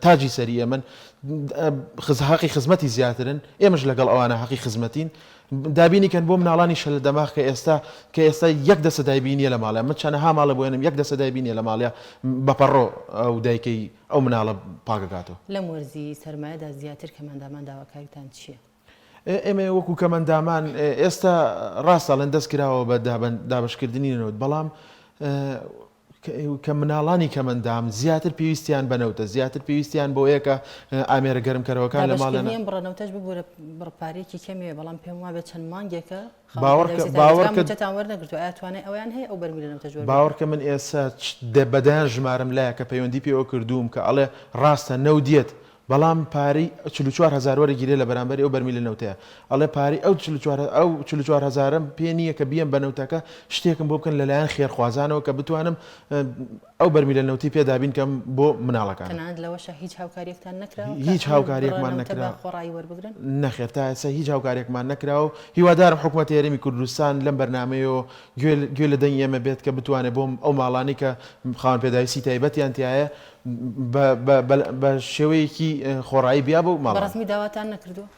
تاجی سەریە من حەقی خزمەتی زیاترن ئێمەش لەگەڵ ئەوانە حەقی خزمەتین دابینیکەن بۆ مناڵانی شە لە دەماغ کە ئێستا یەک دەسە دایبینیە لە ماڵە من چەنەها ماڵە بۆێنم یەک دەسە دایبینیە لە ماڵەیە بەپەڕۆ ئەو دایکەی ئەو مناڵە پاکەکاتەوە لەم وەرزی سەرمایەدا زیاتر کەمەندامان داواکاریتان چییە؟ ئێمە وەکو کەمەندامان ئێستا ڕاستەڵێن دەست کراوە بە دابشکردنیەوە بەڵام کە مناڵانی کەمەندام زیاتر پێویستیان بنەوتە زیاتر پێویستیان بۆ یەکە ئامێرە گەرمکەرەوەکان لە ماڵێنە بڕەنەوتەش ببوورە بڕپارێکی کەمێ بەڵام پێم وابێت چەند مانگێکە باوەڕکە ئەتوانێت ئەویان هەیە ئەو بەرمی لە نەوتەژ باوەڕکە من ئێستا بەدایان ژمارم لایە کە پەیوەندی پێوە کردووم کە ئەڵێ ڕاستە نەودێت بەڵام پارەی 44,000 وەرەگیرێ لە بەرامبەری ئەو بەرمی لە نەوتەیە ئەڵێ پارەی ئەو 44,000 پێ نییە کە بیەم بە نەوتەکە شتێکم بۆ بکەن لەلایەن خێرخوازانەوە کە بتوانم ئەو بەرمی لە نەوتی پێدابین کەم بۆ مناڵەکان لەوەشە هیچ هاوکاریەکتان نەکراوە هیچ هاوکاریەکمان نەکرا خۆڕایی وەربگرن نەخێر تا ئێستا هیچ هاوکاریەکمان نەکراوە هیوادارم حکوومەتی هەرێمی کوردستان لەم بەرنامەیەوە گوێ لە دەنگ ئێمە بێت کە بتوانێت بۆم ئەو ماڵانی کە خاوەن پێداویستی تایبەتیان تایە بە شێوەیەکی خۆڕایی بیا بۆ ماڵ بەڕسمی داواتان نەکردووە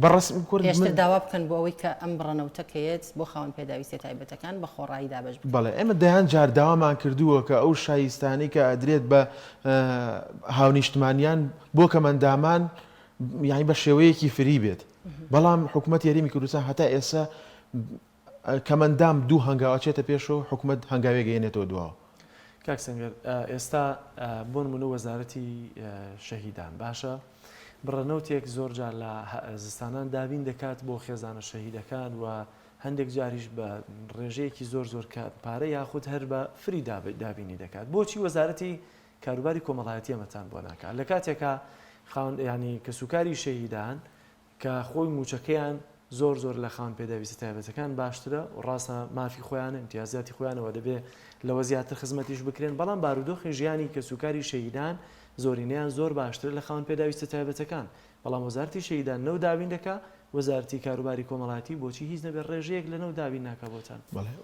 بەڕسمی کورد پێشتر داوا بکەن بۆ ئەوەی کە ئەم بڕەنەوتەکەیت بۆ خاوەن پێداویستی تایبەتەکان بە خۆڕایی دابش بەڵێ ئێمە دەیان جار داوامان کردووە کە ئەو شایستانی کە ئەدرێت بە هاونیشتمانیان بۆ کەمەندامان یعنی بە شێوەیەکی فری بێت بەڵام حکوومەت یاریمی کوردستان هەتا ئێستا کەمەندام دوو هەنگاوچێتە پێشەوە حکوومەت هەنگاوێ گەیەنێتەوە دواوە کاک سەنگەر ئێستا بۆ نمونە وەزارەتی شەهیدان باشە بڕەنەوتێک زۆرجار لە زستانان دابین دەکات بۆ خێزانە شەهیدەکان و هەندێک جاریش بە ڕێژەیەکی زۆر کات پارە یاخود هەر بە فری دابینی دەکات بۆچی وەزارەتی کاروباری کۆمەڵایەتی ئەمەتان بۆ ناکات لە کاتێکە ینی کەسوکاری شەهیدان کە خۆی موچەکەیان زۆر لە خاوەن پێداویستی تایبەتەکان باشترە و ڕاستە مافی خۆیان امتیازاتی خۆیانەوە دەبێت لەوە زیاتر خزمەتیش بکرێن بەڵام بارودۆخی ژیانی کەسوکاری شەهیدان زۆرینەیان زۆر باشتر لە خاوەن پێداویستە تایبەتەکان بەڵام وەزارەتی شەهیدان نەو دابین دەکات وەزارەتی کاروباری کۆمەڵایەتی بۆچی هیچ نەبێت ڕێژەیەک لەنەو دابین ناکە بۆتان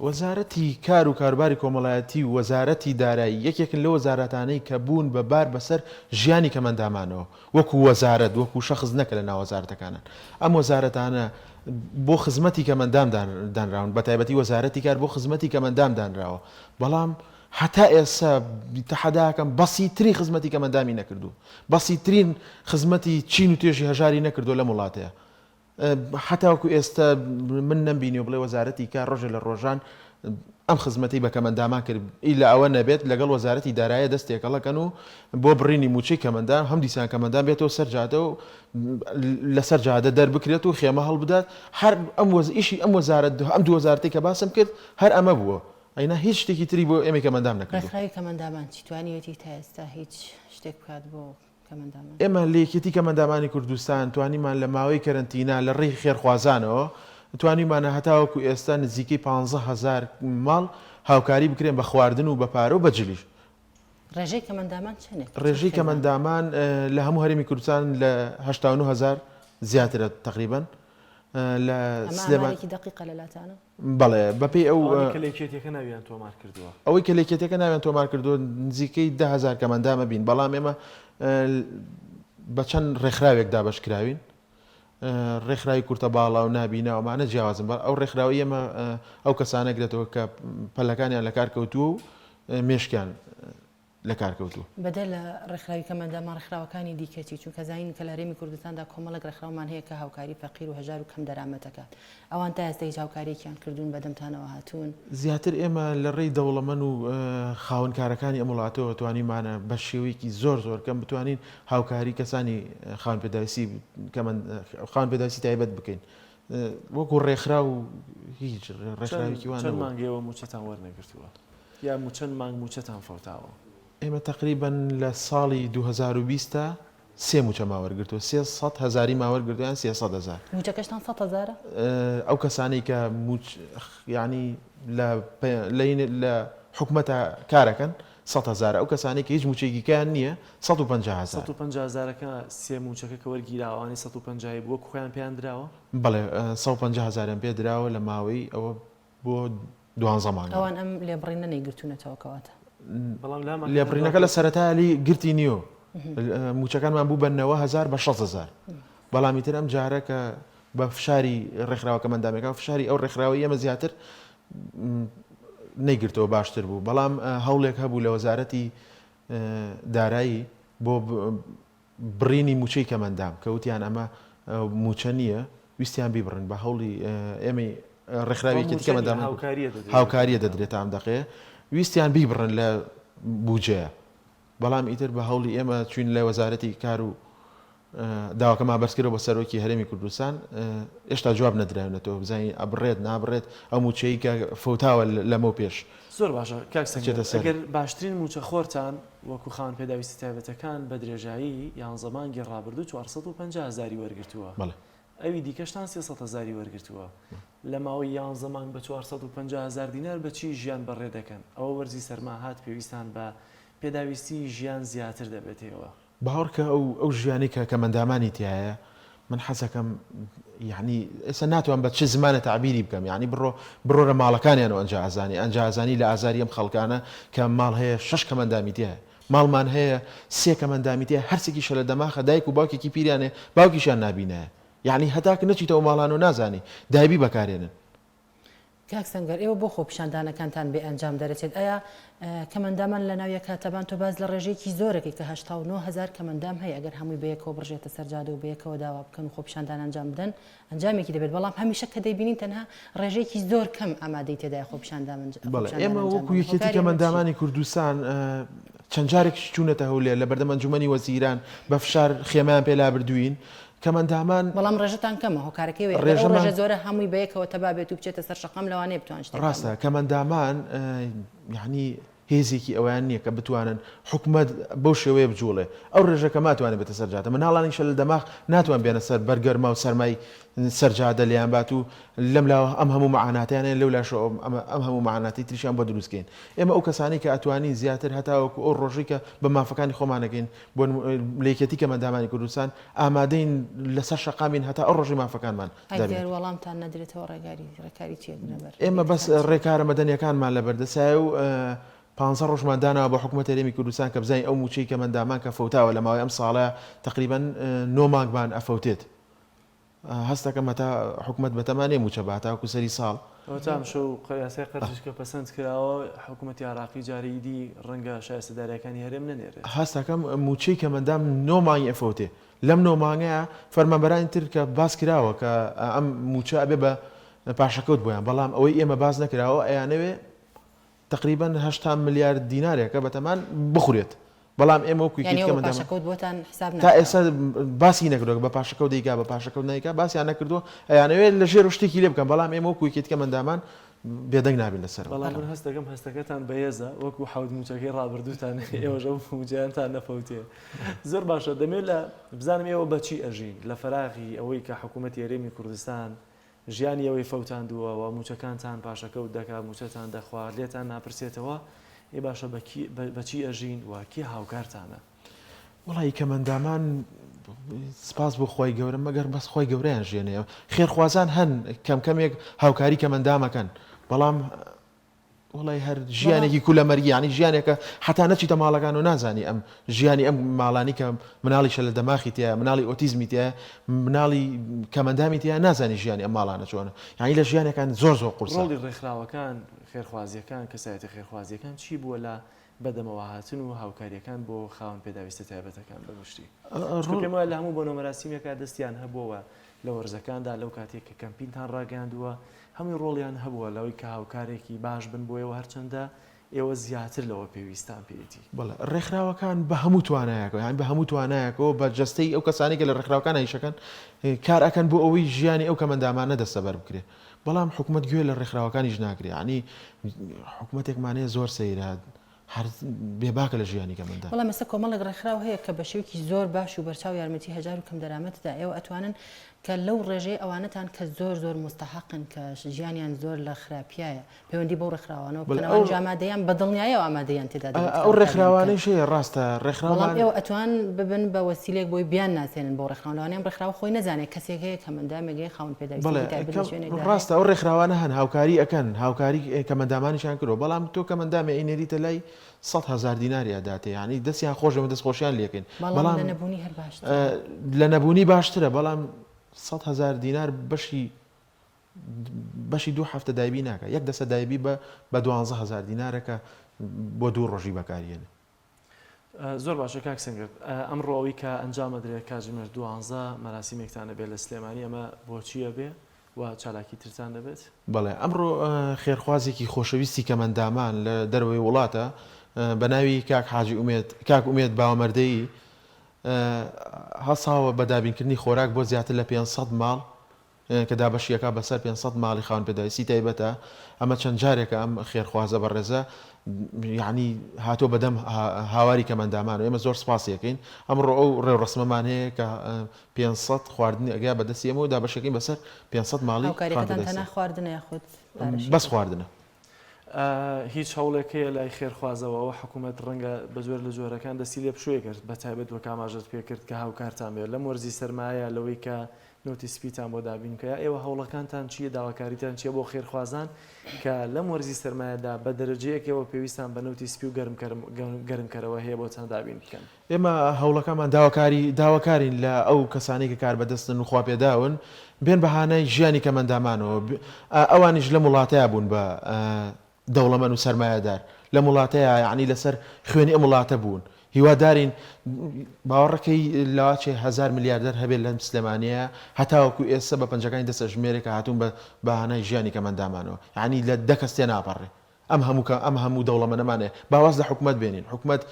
وەزارەتی کار و کاروباری کۆمەڵایەتی و وەزارەتی دارایی یەکێکن لە وەزارەتانەی کە بوون بەبار بەسەر ژیانی کەمەندامانەوە وەکو وەزارەت وەکو شەخص نەکە لە ناو وەزارەتەکانن ئەم وەزارەتانە بۆ خزمەتی کەمەندام دانراون بە تایبەتی وەزارەتی کار بۆ خزمەتی کەمەندام دانراوە بەڵام حتا ئێستا تەحەداکەم بەسیترین خزمەتی کەمەندامی نەکردو بەسیترین خزمەتی چین و توێژی هەژاری نەکردو لە وڵاتەیە حتاوەکو ئێستا من نەمبینی و بڵێ وەزارەتی کار ڕۆژە لە ڕۆژان ئەم خزمەتی بە کەمەندامان کرد ئیلا ئەوە نەبێت لەگەڵ وەزارەتی دارایە دەستێکەڵەکەن و بۆ بڕینی موچەی کەمەندان هەم دیسان کەمەندان بێتەوە سەرجادە و لەسەر جادە دەربکرێت و خێمە هەڵبدات هەر ئیشی ئەم وەزارەت ئەم دوو وەزارەتی کە باسم کرد هەر ئەمە بووە ئەینا هیچ شتێکی تری بۆ ئێمە کەمەندام نەکرد ڕێکخراوی کەمەندامان چی توانیوێتی تا ئێستا هیچ شتێک بکات بۆ کەمەندامان ئێمە لە یەکێتی کەمەندامانی کوردستان توانیمان لە ماوەی کەرنتینا لە ڕێی خێرخوازانەوە توانیمانە هەتاوەکو ئێستا نزیکەی 15,000 ماڵ هاوکاری بکرێن بە خواردن و بە پارە و بەجلیش ڕێژەی کەمەندامان چنێ ڕێژەی کەمەندامان لە هەموو هەرێمی کوردستان لە 89,000 زیاترە تقریبا لە سلێمانێکی دقیقە لەلاتانە بەڵێ بەپێی ئەو کلێکێتەکە ناویان تۆمار کردووە ئەوەی کە لێکێتەکە ناوێن تۆمار کردووە نزیکەی 10,000 کەمەندامە بین بەڵام ئێمە بە چەند ڕێکخراوێک دابەشکراوین ڕێکخراوی کورتە باڵا و نبینەوەمانە جیاوازم بە ئەو ڕێکخراوی ئێمە ئەو کەسانە گرێتەوە کە پەلەکانیان لە کار کەوتووە و مێشکیان لە کار کەوتووە بەدەل لە ڕێکخراوی کەمەندامان ڕێکخراوەکانی دیکەتی چونکە زانین کە لە هەرێمی کوردستاندا کۆمەڵک ڕێکخراومان هەیە کە هاوکاری فەقیر و هەژار و کەم دەرامەتەکات ئەوان تا ئێستا هیچ هاوکاریەکیان کردوون بەدەمتانەوە هاتوون زیاتر ئێمە لە ڕێی دەوڵەمەند و خاونکارەکانی ئەم وڵاتەوە توانیمانە بە شێوەیەکی زۆر کەم بتوانین هاوکاری کەسانی خاون پێداویستی تایبەت بکەین وەکو ڕێکخرا و هیچ ڕێکخراوێکی وانە چەند مانگەوە موچەتان وەرنەگرتووە یا چەند مانگ موچەتان فەوتاوە ئێمە تقریبا لە ساڵی 2020 سێ موچە ماوەرگرتووە 300,000 ماوەرگرتویان 300,000 موچەکەشتان 100,000 ئەو کەسانەی کە ینی لە حکومەتە کارەکەن 100,000 ئەو کەسانی کە هیچ موچێکیکیان نییە 150,000 150,000ەکە سێ موچەکە کە وەرگیراوانی 150 بووە خۆیان پێیان درراوە بەڵێ 150,000 پێ درراوە لە ماوەی ئەوە بۆ 12 مانگ ئەوان ئەم لێبڕینە نەیگرتوونەتەوە کەواتە لێبڕینەکە لە سەرەتالی گرتی نییە موچەکانمان بوو بنەوە 1000 بە 6,000 بەڵامی تر ئەم جارە کە بە فشاری ڕێکخراوەکە مندامێکە فشاری ئەو ڕێکخراوی ئەمە زیاتر نەیگرتەوە باشتر بوو بەڵام هەوڵێک هەبوو لە وەزارەتی دارایی بۆ بڕینی موچەی کەمەندام کەوتیان ئەمە موچە نییە ویستیان بیبڕن بە هەوڵی ئێمە ڕێکخراوێکی کەمەندام هاوکاریە دەدرێت ئەم دەقەیە ویستیان بیبڕن لە بوجەیە بەڵام ئیتر بە هەوڵی ئێمە چوین لە وەزارەتی کار و داواکەمان بەرزکرەوە بە سەرۆکی هەرێمی کوردستان ئێشتا جواب نەدراونەتەوە بزانین ئەبڕێت نابڕێت ئەو موچەی کە فەوتاوە لەمە پێش زۆر باشە کاکسەگەر باشترین موچە خۆرتان وەکو خاون پێداویستی تایبەتەکان بە درێژایی یان زەمانگی ڕابردوو 450,000 وەرگرتووە ئەوی دیکەشتان 300,000 وەرگرتووە لە ماوەی یان زەمان بە 450,000 دینار بە چی ژیان بەڕێ دەکەن ئەوە وەرزی سەرما هات پێویستان بە پێداویستی ژیان زیاتر دەبێتەوە باوەڕکە ئەو ژیانی کە مندامانی تایە من حەزەکەم یعنی ئێستا ناتوان بە چ زمانە تعبیری بکەم یعنی بڕۆ لە ماڵەکانیانەوە ئەنجازانی لە ئازاری ئەم خەڵکانە کە ماڵ هەیە 6 کەمەندامی تایە ماڵمان هەیە 3 کەمەندامی تایە هەرسێکیشە لە دەماخە دایک و باوکێکی پیرانێ باوکیشان نابینایە یعنی هەتاکە نەچیتەوە ماڵان و نازانی دایبی بەکارێنن کاک سەنگەر ئێوە بۆ خۆ پیشاندانەکانتان بێ ئەنجام دەرەچێت ئایا کەمەندامان لە ناویە کاتەبان تۆ باز لە ڕێژەیەکی زۆرەکەی کە 89,000 کەمەندام هەیە ئەگەر هەمووی بەیەکەوە بڕژێتە سەرجادە و بەیەکەوە داوا بکەن و خۆ پیشاندان ئەنجام بدەن ئەنجامێکی دەبێت بەڵام هەمیشە کە دەیبینین تەنها ڕێژەیەکی زۆر کەم ئامادەی تێدای خۆ پیشاندان ئێمە وەکو یەکێتی کەمەندامانی کوردستان چەند جارێک چوونەتە هەولێر لە بەردەم ئەنجومەنی وەزیران بە فشار خێمەیان پێلا بردوین کەمەندامان بەڵام ڕێژەتان کەمە هۆکارەکەی ڕێژە زۆرە هەمووی بەیەکەوە تەبابێت و بچێتە سەر شەقام لەوانەیە بتوان ڕاستە کەمەندامان یعنی هێزێکی ئەویان نییە کە بتوانن حکومت بەو شێوەیە بجوڵێ ئەو ڕێژەکە ماتوانێت بێتە سەرجادە مناڵانیشە لە دەماغ ناتوان بێنە سەر بەرگەرما و سەرمای سەرجادە لیان بات و لەم لاوە ئەم هەموو معاناتیانێن لەو لاشە ئەم هەموو معاناتی تریشیان بۆ دروستکەین ئێمە ئەو کەسانی کە ئەتوانین زیاتر هەتاوەکو ئەو ڕۆژی کە بە مافەکانی خۆمانەکەین بۆ لێکەتی کەمەندامانی کوردستان ئامادەین لەسەر شەقامین هەتا ئەو ڕۆژی مافەکانمان وەڵامتان نەدرێتەوە ڕێکاری چێنەبەر ئێمە بەس ڕێکارە مەدەنیەکانمان لە بەردەسایە و 500 ڕۆژماندانەوە بە حکوومەت هەرێمی کوردستان کە بزانین ئەو موچەی کەمەندامان کە فەوتاوە لە ماوەی ئەم ساڵە تقریبا 9 مانگمان ئەفەوتێت هەستەکەم هەتا حکوومەت بەتەمانێ موچە باتاوەکو سەری ساڵ ئەوتام شەو قیاسی قەرزشکە پەسەند کراوە حکوومەتی عراقی جاریدی ڕەنگە شایستەداریەکانی هەرێم نەنێرێت هەستەکەم موچەی کەمەندام 9 مانگی ئەفەوتێ لەم 9 مانگەیە فەرمانبەرانی تر کە باس کراوە کە ئەم موچە ئەبێ بە پاشەکەوت بۆیان بەڵام ئەوەی ئێمە باز نەکراوە ئەیانەوێ تقریبا 8 ملیارد دینارێکە بەتەمان بخورێت بەڵام ئێمە تا ئێستا باسی نەکردەوە بە پاشەکەوت دەیکا بە پاشەکەوت نایکا باسییان نەکردو ئەیانەوێت لە ژێر شتێکی لێ بکەم بەڵام ئێمە وەکو یەکێتی کەمەندامان بێدەنگ نابێت لەسەر بەڵام من هەست دەکەم هەستەکەتان بەهێزە وەکو حەوت موچەکەی ڕابردووتان ئێوەژە موجیانتان نەفەوتێ زۆر باشە دەمێت لە بزانم ئێوە بەچی ئەژین لە فەراغی ئەوەی کە حکوومەتی هەرێمی کوردستان ژیانی ئەوەی فەوتاندووەوە موچەکانتان پاشەکەوت دەکات موچەتان دەخوارد لێتان ناپرسێتەوە ئێ باشە بەچی ئەژین و کی هاوکارتانە وڵی کەمەندامان سپاس بۆ خۆی گەورە مەگەر بەس خۆی گەورەیان ژێنەیە خێرخوازان هەن کەم کەمێک هاوکاری کەمەندامەکەن بەڵام وڵی هەر ژیانێکی کولەمەرگی ینی ژیانێکە حتا نەچیتە ماڵەکان و نازانی ئەم ژیانی ئەم ماڵانی کە مناڵیشە لە دەماخی تەیە مناڵی ئۆتیزمی تەیە مناڵی کەمەندامی تەیە نازانی ژیانی ئەم ماڵانە چۆنە یعنی لە ژیانەکان زۆر قورسە. ڕۆڵی ڕێکخراوەکان خێرخوازیەکان کەسایەتی خێرخوازیەکان چی بووە لە بەدەمەوە هاتن و هاوکاریەکان بۆ خاوەن پێداویستە تایبەتەکان بەگشتی پێم وایە لە هەموو بۆ نۆمەراسیمێکا دەستیان هەبووە لە وەرزەکاندا لەو کاتێک کە کەمپینتان ڕاگەاندووە هەمووی ڕۆڵیان هەبووە لەوەی کە هاوکارێکی باش بن بۆیەوە هەرچەندە ئێوە زیاتر لەوە پێویستان پێیەتی. بەڵێ ڕێکخراوەکان بە هەموو توانایەکەوە یان بە هەموو توانایەکەوە بە جستەی ئەو کەسانی کە لە ڕێکخراوەکان هیچەکەن کار ئەکەن بۆ ئەوەی ژیانی ئەو کەمەندامانە دەستەبەر بکرێ بەڵام حکوومەت گوێ لە ڕێکخراوەکانیش ناکرێ ینی حکوومەتێکمانەیە زۆر سەیرە هەر بێباکە لە ژیانی کەمەندا. بەڵام مەسە کۆمەڵێک ڕێکخراو هەیە کە بە شێوکی زۆر باش و بەرچاو یارمەتی هەژار و کەم دەرامەتدا ئێوە ئەتوانن کە لەو ڕێژەی ئەوانەتان کە زۆر مستحقن کە ژیانیان زۆر لە خراپیایە پەیوەندی بۆ ڕێکخراوانەوە بکەنەوە ئامادەیان بەدڵنیایە و ئامادەیان تێدا ئەو ڕێکخراوانەی شەیە ڕاستە ڕێکخراوان ئێوە ئەتوان ببن بە وەسیلێک بۆی بیان ناسێنن بۆ ڕێکخراوانیان ڕێکخراو خۆی نەزانێت کەسێک هەیە کەمەندامێکی خاوەن پێداویستی ڕاستە ئەو ڕێکخراوانە هەن هاوکاری ئەەکەن هاوکاری کەمەندامانیشان کردەوە بەڵام تۆ کەمەندامێ ئینێریتە لای 100,000 دیناری ئەداتێ ینی دەستیان خۆشەوە دەستخۆشیان لێکن بەڵام لە نەبوونی هەر باش لە نەبوونی باشترە بەڵام 100,000 دینار بەشی 2 هەفتە دایبی ناکە یەک دەسە دایبی بە 12,000 دینارەکە بۆ 2 ڕۆژی بەکارێنە. زۆر باشە کاک سەنگەر ئەمڕۆوی کە ئەنجامە درێت کاتژمێر 12 مەراسیمێکتانە بێت لە سلێمانی ئەمە بۆچیە بێ و چالاکی ترتان دەبێت؟ بەڵێ ئەمڕۆ خێرخوازێکی خۆشەویستی کەمەندامان لە دەروەوەی وڵاتە بە ناوی کاک حاجی کاک ئومێد باوەمەردەیی هەساوە بە دابینکردنی خۆراک بۆ زیاتر لە 500 ماڵ کە دابەشیەکە بەسەر 500 ماڵی خاوەن پێداویستی تایبەتە ئەمە چەند جارێکە ئەم خێرخوازە بەڕێزە یعنی هاتۆ بەدەم هاواری کەمەندامان و ئێمە زۆر سپاسیەکەین ئەمڕۆ ئەو ڕێوڕسمەمان هەیە کە 500 خواردنی ئەگا بەدەستی ئەمە و دابەشەکەین بەسەر 500 ماڵی خواردنە یاخود بەس خواردنە. هیچ هەوڵێکەیە لای خێرخوازەوە حکوومەت ڕەنگە بە جۆر لە جۆرەکان دەستی لێ بشوێ کرد بە تایبەت وە کاماژت پێکرد کە هاوکارتان بێت لەم وەرزی سەرمایە لەوەی کە نوتی سپیتان بۆ دابینکە ئێوە هەوڵەکانتان چیە داواکاریتان چیە بۆ خێرخوازان کە لەم وەرزی سەرمایەدا بە دەرەجەیەکەوە پێویستان بە نوتی سپی و گەرمکەرەوە هەیە بۆتان دابین بکەن. ئێمە هەوڵەکەمان داواکارین لە ئەو کەسانی کە کار بەدەستن و خوا پێداون بێن بەهانەی ژیانی کەمەندامانەوە ئەوانیش لە وڵاتەیە بوون بە دەوڵەمەند و سەرمایەدار لە وڵاتەیە یعنی لەسەر خوێنی ئەم وڵاتە بوون هیوادارین باوەڕەکەی لاواچێ 1000 میلیاردەر هەبێت لەم سلێمانەیە هەتاوەکو ئێستا بە پەنجەکانی دەستە ژمێرێکە هاتوون بە بەهانەی ژیانی کەمەندامانەوە یعنی لە دەکەس تێ ناپەڕێ ئەم هەموو دەوڵەمەندەمانێ باواز لە حکوومەت بێنین حکوومەت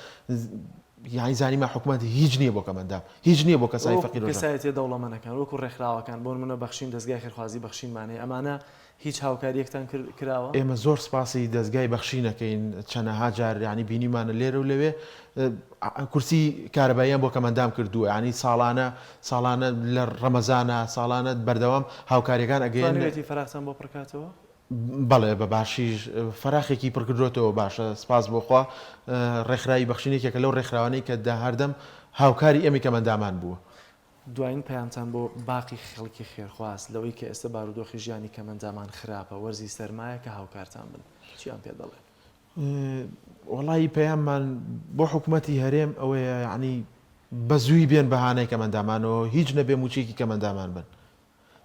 یعنی زانیمە حکوومەت هیچ نییە بۆ کەمەندام هیچ نییە بۆ کەسای فەقیر و کەسایەتی دەوڵەمەندەکان وەکو ڕێکخراوەکان بۆ منە بەخشین دەستگای خێرخوازی بەخشینمانەیە ئەمانە هیچ هاوکاریەکتان کراوە؟ ئێمە زۆر سپاسی دەستگای بەخشینەکەین چەندەها جار ینی بینیمانە لێرە و لەوێ کورسی کارەباییان بۆ کەمەندام کردووە ینی ساڵانە لە ڕەمەزانە ساڵانە بەردەوام هاوکاریەکان ئەگەێنێتی فراختان بۆ پڕکاتەوە؟ بەڵێ بە باشیش فراخێکی پڕکردوێتەوە باشە سپاس بۆخوا ڕێکخراوی بەخشینێکێکە لەو ڕێکخراوانەی کە هەردەم هاوکاری ئەمی کەمەندامان بووە. دوایین پەیامتان بۆ باقی خەڵکی خێرخواز لەوەی کە ئێستا بارودۆخی ژیانی کەمەندامان خراپە وەرزی سەرمایە کە هاوکارتان بن چیان پێ دەڵێن؟ وەڵی پەیاممان بۆ حکوومەتی هەرێم ئەوەیە یعنی بەزووی بێن بەهانەی کەمەندامانەوە هیچ نەبێ موچێکی کەمەندامان بن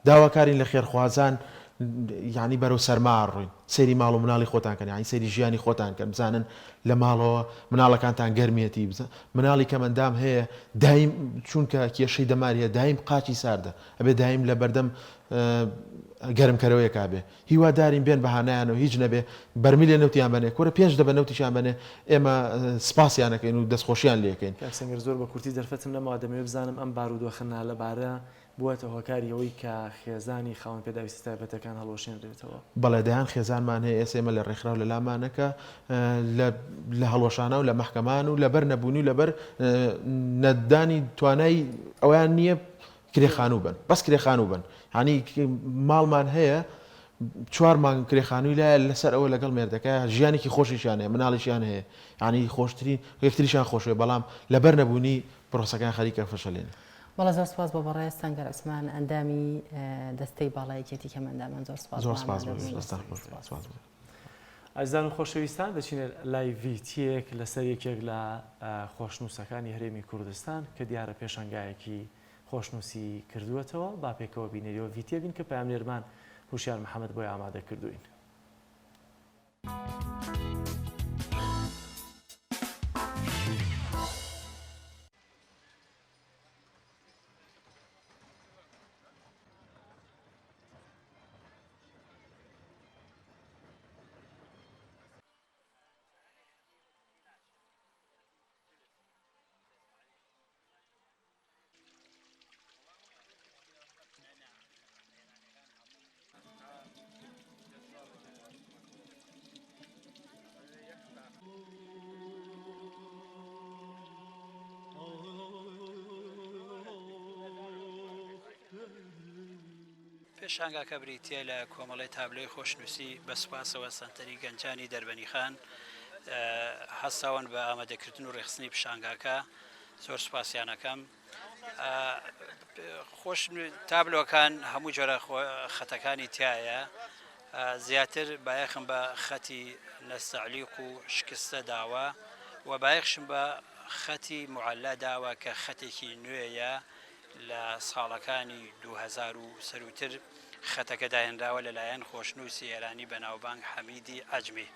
داواکارین لە خێرخوازان یعنی بەرەو سەرما ڕووین سەیری ماڵ و مناڵی خۆتان کەن یعنی سەیری ژیانی خۆتان کەن بزانن لە ماڵەوە مناڵەکانتان گەرمێتی مناڵی کەمەندام هەیە دایم چونکە کێشەی دەماریە دایم قاچی ساردە ئەبێ دایم لە بەردەم گەرمکەرەوەی کابێ هیوادارین بێن بەهانایانەوە هیچ نەبێ بەرمی لێ نەوتیان بنێ کورە 5 دەبە نەوتیشان بنێ ئێمە سپاسیانەکەین و دەستخۆشیان لێکەین. کاکسەنگەر زۆر بە کورتی دەرفەتم لەمەوە دەمەوێت بزانم ئەم بارودۆخەنە لەبارە بووەتە هۆکاریەوەی کە خێزانی خاوەن پێداویستی تایبەتەکان هەڵۆشێنرێتەوە. بەڵێ دەیان خێزانمان هەیە ئێمە لە ڕێکخراو لە لامانەکە لە هەڵۆشانە و لە مەحکەمان و لەبەر نەبوونی و لەبەر نەدانی توانای ئەویان نییە کرێخانوو بن بەس کرێخانوو بن هەنی ماڵمان هەیە 4 مانگ کرێخانووی لایە لەسەر ئەوە لەگەڵ مێردەکە ژیانێکی خۆشیشان هەیە مناڵیشیان هەیە ینی خۆشترین یەکتریشان خۆشوێ بەڵام لەبەر نەبوونی پرۆسەکان خەریکە فەشەلێن. وڵە زۆر سپاس بۆ بەڕێز سەنگەر عوسمان ئەندامی دەستەی باڵایەکێتی کەمەندامان زۆر سپاس. ئازان و خۆشەویستان دەچینە لای ڤیتیەک لەسەر یەکێک لە خۆشنووسەکانی هەرێمی کوردستان کە دیارە پێشەنگایەکی خۆشنووسی کردووەتەوە با پێکەوە بینەریەوە ڤیتیە بین کە پامێرمان هوشیار محەممەد بۆی ئامادە کردوین. پێشانگاکە بریتە لە کۆمەڵی تابلۆی خۆشنووسی بە سوپاسەوە سنتەری گەنجانی دەربەنی خان هەستاون بە ئامادەکردن و ڕێخستنی پیشانگاکە زۆر سوپاسیانەکەم. تابلۆکان هەموو جۆرە خەتەکانی تایە، زیاتر بایەخم بە خەتی نەستەعلیق و شکستە داوە و بایەخشم بە خەتی معەللا داوە کە خەتێکی نوێیە لە ساڵەکانی 2000 و سەروتر خەتەکە داهێنراوە لەلایەن خۆشنووسی ئێرانی بەناوبانگ حەمیدی ئەجمی.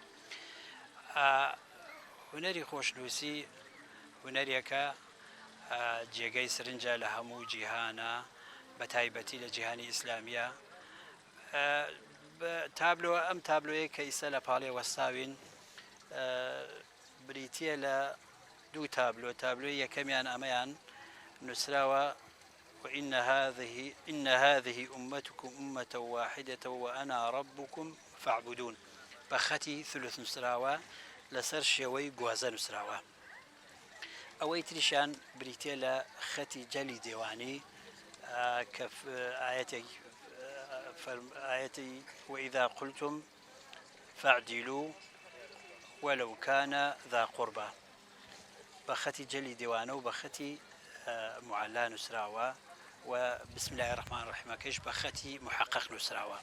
هونەری خۆشنووسی هونەرێکە جێگەی سرنجە لە هەموو جیهانە، بە تایبەتی لە جیهانی ئیسلامیە. تابلۆ ئەم تابلۆیە کە ئیسە لە پاڵێ وەستاوین بریتە لە دوو تابلۆی یەکەمیان ئەمەیان نووسراوە إن هذه أمتكم أمة واحدة وأنا ربكم فاعبدون بخەتی ثلث نووسراوە لەسەر شێوەی گوازە نووسراوە. ئەوەی تریشان بریتە لە خەتی جەلی دێوانی کە ئاەتی وإذا قلتم فاعدلوا ولو كان ذا قربى بخەتی جەلی دێوانە و بەخەتی معەللا نووسراوە و بسم الله الرحمن الرحیم کەش بە خەتی محقق نووسراوە.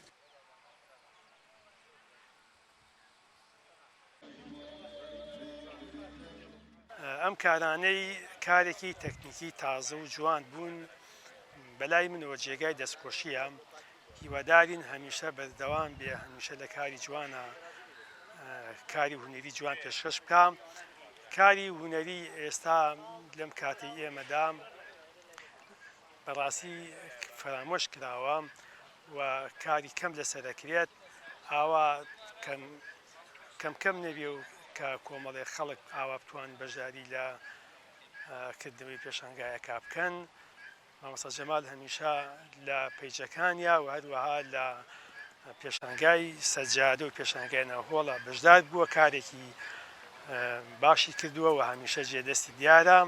ئەم کارانەی کارێکی تەکنیکی تازە و جوان بوون بەلای منەوە جێگای دەستخۆشیە. هیوادارین هەمیشە بەردەوام بێ، هەمیشە لە کاری جوانە کاری هونەری جوان پێشکەش بکە. کاری هونەری ئێستا لەم کاتی ئێمەدا بەڕاستی فرامۆش کراوە و کاری کەم لەسەرەکرێت، ئاوا کەم نەبێ و کە کۆمەڵی خەڵک ئاوا بتوان بەشداری لە کردنەوەی پێشانگایەکە بکەن. مامۆستا جەمال هەمیشە لە پەیجەکانیا و هەروەها لە پێشانگای سەجادە و پێشانگای ناوهۆڵە بەشدار بووە، کارێکی باشی کردووە و هەمیشە جێدەستی دیارە.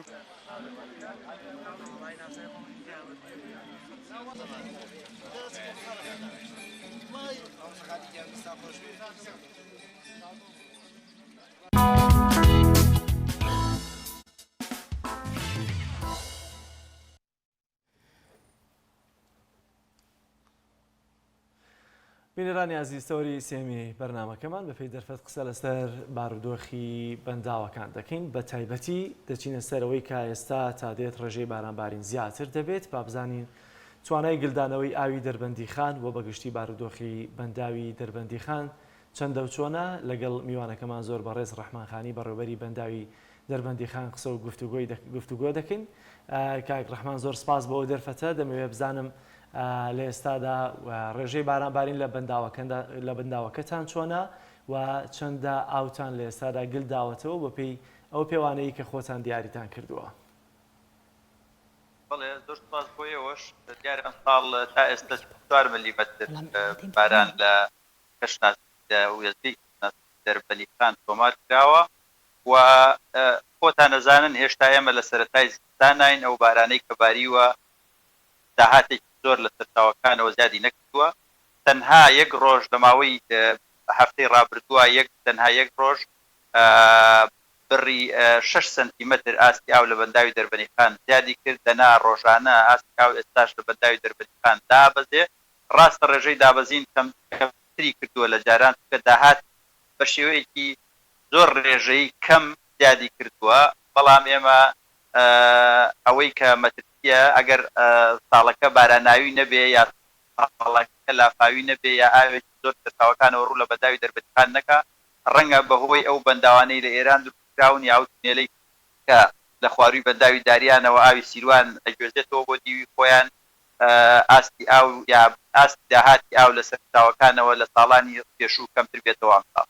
بینەرانی ئازیزتەوەری سێمی بەرنامەکەمان بەپێی دەرفەت قسە لەسەر بارودۆخی بەنداوەکان دەکەین. بە تایبەتی دەچینە سەرەوەی کە ئێستا تا دێت ڕێژەی بارانبارین زیاتر دەبێت، با بزانین توانای گلدانەوەی ئاوی دەربەندی خان و بەگشتی بارودۆخی بەنداوی دەربەندی خان چەندە و چۆنە. لەگەڵ میوانەکەمان زۆر بەڕێز ڕەحمانخانی بەڕێوەبەری بەنداوی دەربەندی خان قسە و گفتوگۆ دەکەین. کاک ڕەحمان زۆر سپاس بۆ دەرفەتە. دەمەوێت بزانم لە ئێستادا ڕێژەی بارانبارین لە بەنداوەکەتان چۆنە و چەندە ئاوتان لە ئێستادا گل داوەتەوە بەپێی ئەو پێوانەی کە خۆتان دیاریتان کردووە. بەڵێ زۆر سپاس بۆ ئێوەش. دیارە ئەم ساڵ تا ئێستا 4 ملیمەتر باران لە کەشناسی دەربەندی خان تۆمار کراوە و خۆتان نەزانن هێشتا ئێمە لە سەرەتای زستانین. ئەو بارانەی کە باریوە داهاتێکی زۆر لە سەرچاوەکانەوە زیادی نەکردووە. تەنها یەک ڕۆژ لە ماوەی هەفتەی ڕابردووە تەنها یەک ڕۆژ بڕی 6 سنتیمەتر ئاستی ئاو لە بەنداوی دەربەندی خان زیادی کرد. دەنا ڕۆژانە ئاستی ئاو ئێستاش لە بەنداوی دەربەندی خان دابەزێ. ڕاستە ڕێژەی دابەزین کەمتری کردووە لە جاران کە داهات بە بە شێوەیەکی زۆر ڕێژەی کەم زیادی کردووە بەڵام ئێمە ئەوەی کە مەترسیە ئەگەر ساڵەکە باراناوی نەبێ یا ساڵەکە لافاوی نەبێ یا ئاوێکی زۆر سەرچاوەکانەوە ڕوو لە بەنداوی دەربەتیخان نەکا ڕەنگە بەهۆی ئەو بەنداوانەی لە ئێران دروستکراون یا ئەو تونێلەی کە لە خواروی بەنداوی داریانەوە ئاوی سیروان ئەگوێزێتەوە بۆ دیوی خۆیان ئاستی ئاو یا ئاستی داهاتی ئاو لە سەرچاوەکانەوە لە ساڵانی پێشوو کەمتر بێتەوە ئەم ساڵ.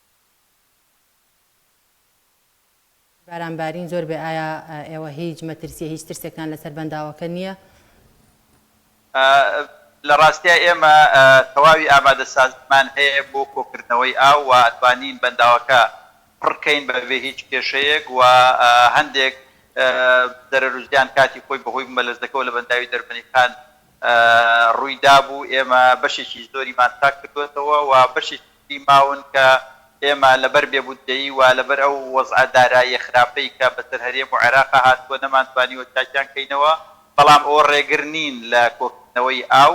بارانبارین زۆر بێ ئایا ئێوە هیچ مەترسیە هیچ ترسێکتان لەسەر بەنداوەکە نییە؟ لە ڕاستیە ئێمە تەواوی ئامادەسازیمان هەیە بۆ کۆکردنەوەی ئاو و ئەتوانین بەنداوەکە پڕکەین بەبێ هیچ کێشەیەک و هەندێک دەرەروزیان کاتی خۆی بەهۆی مەلەزەکەەوە لە بەنداوی دەربەنیخان ڕوویدا بوو ئێمە بەشێکی زۆریمان تا کردوێتەوە و بەشێکی ماون کە ئێمە لەبەر بێبوددەیی و لەبەر ئەو وەزعە داراییە خراپەی کە بەسەر هەرێم و عێراقا هاتووە نەمانتوانیوە چاکیان کەینەوە بەڵام ئەوە ڕێگر نین لە کۆکردنەوەی ئاو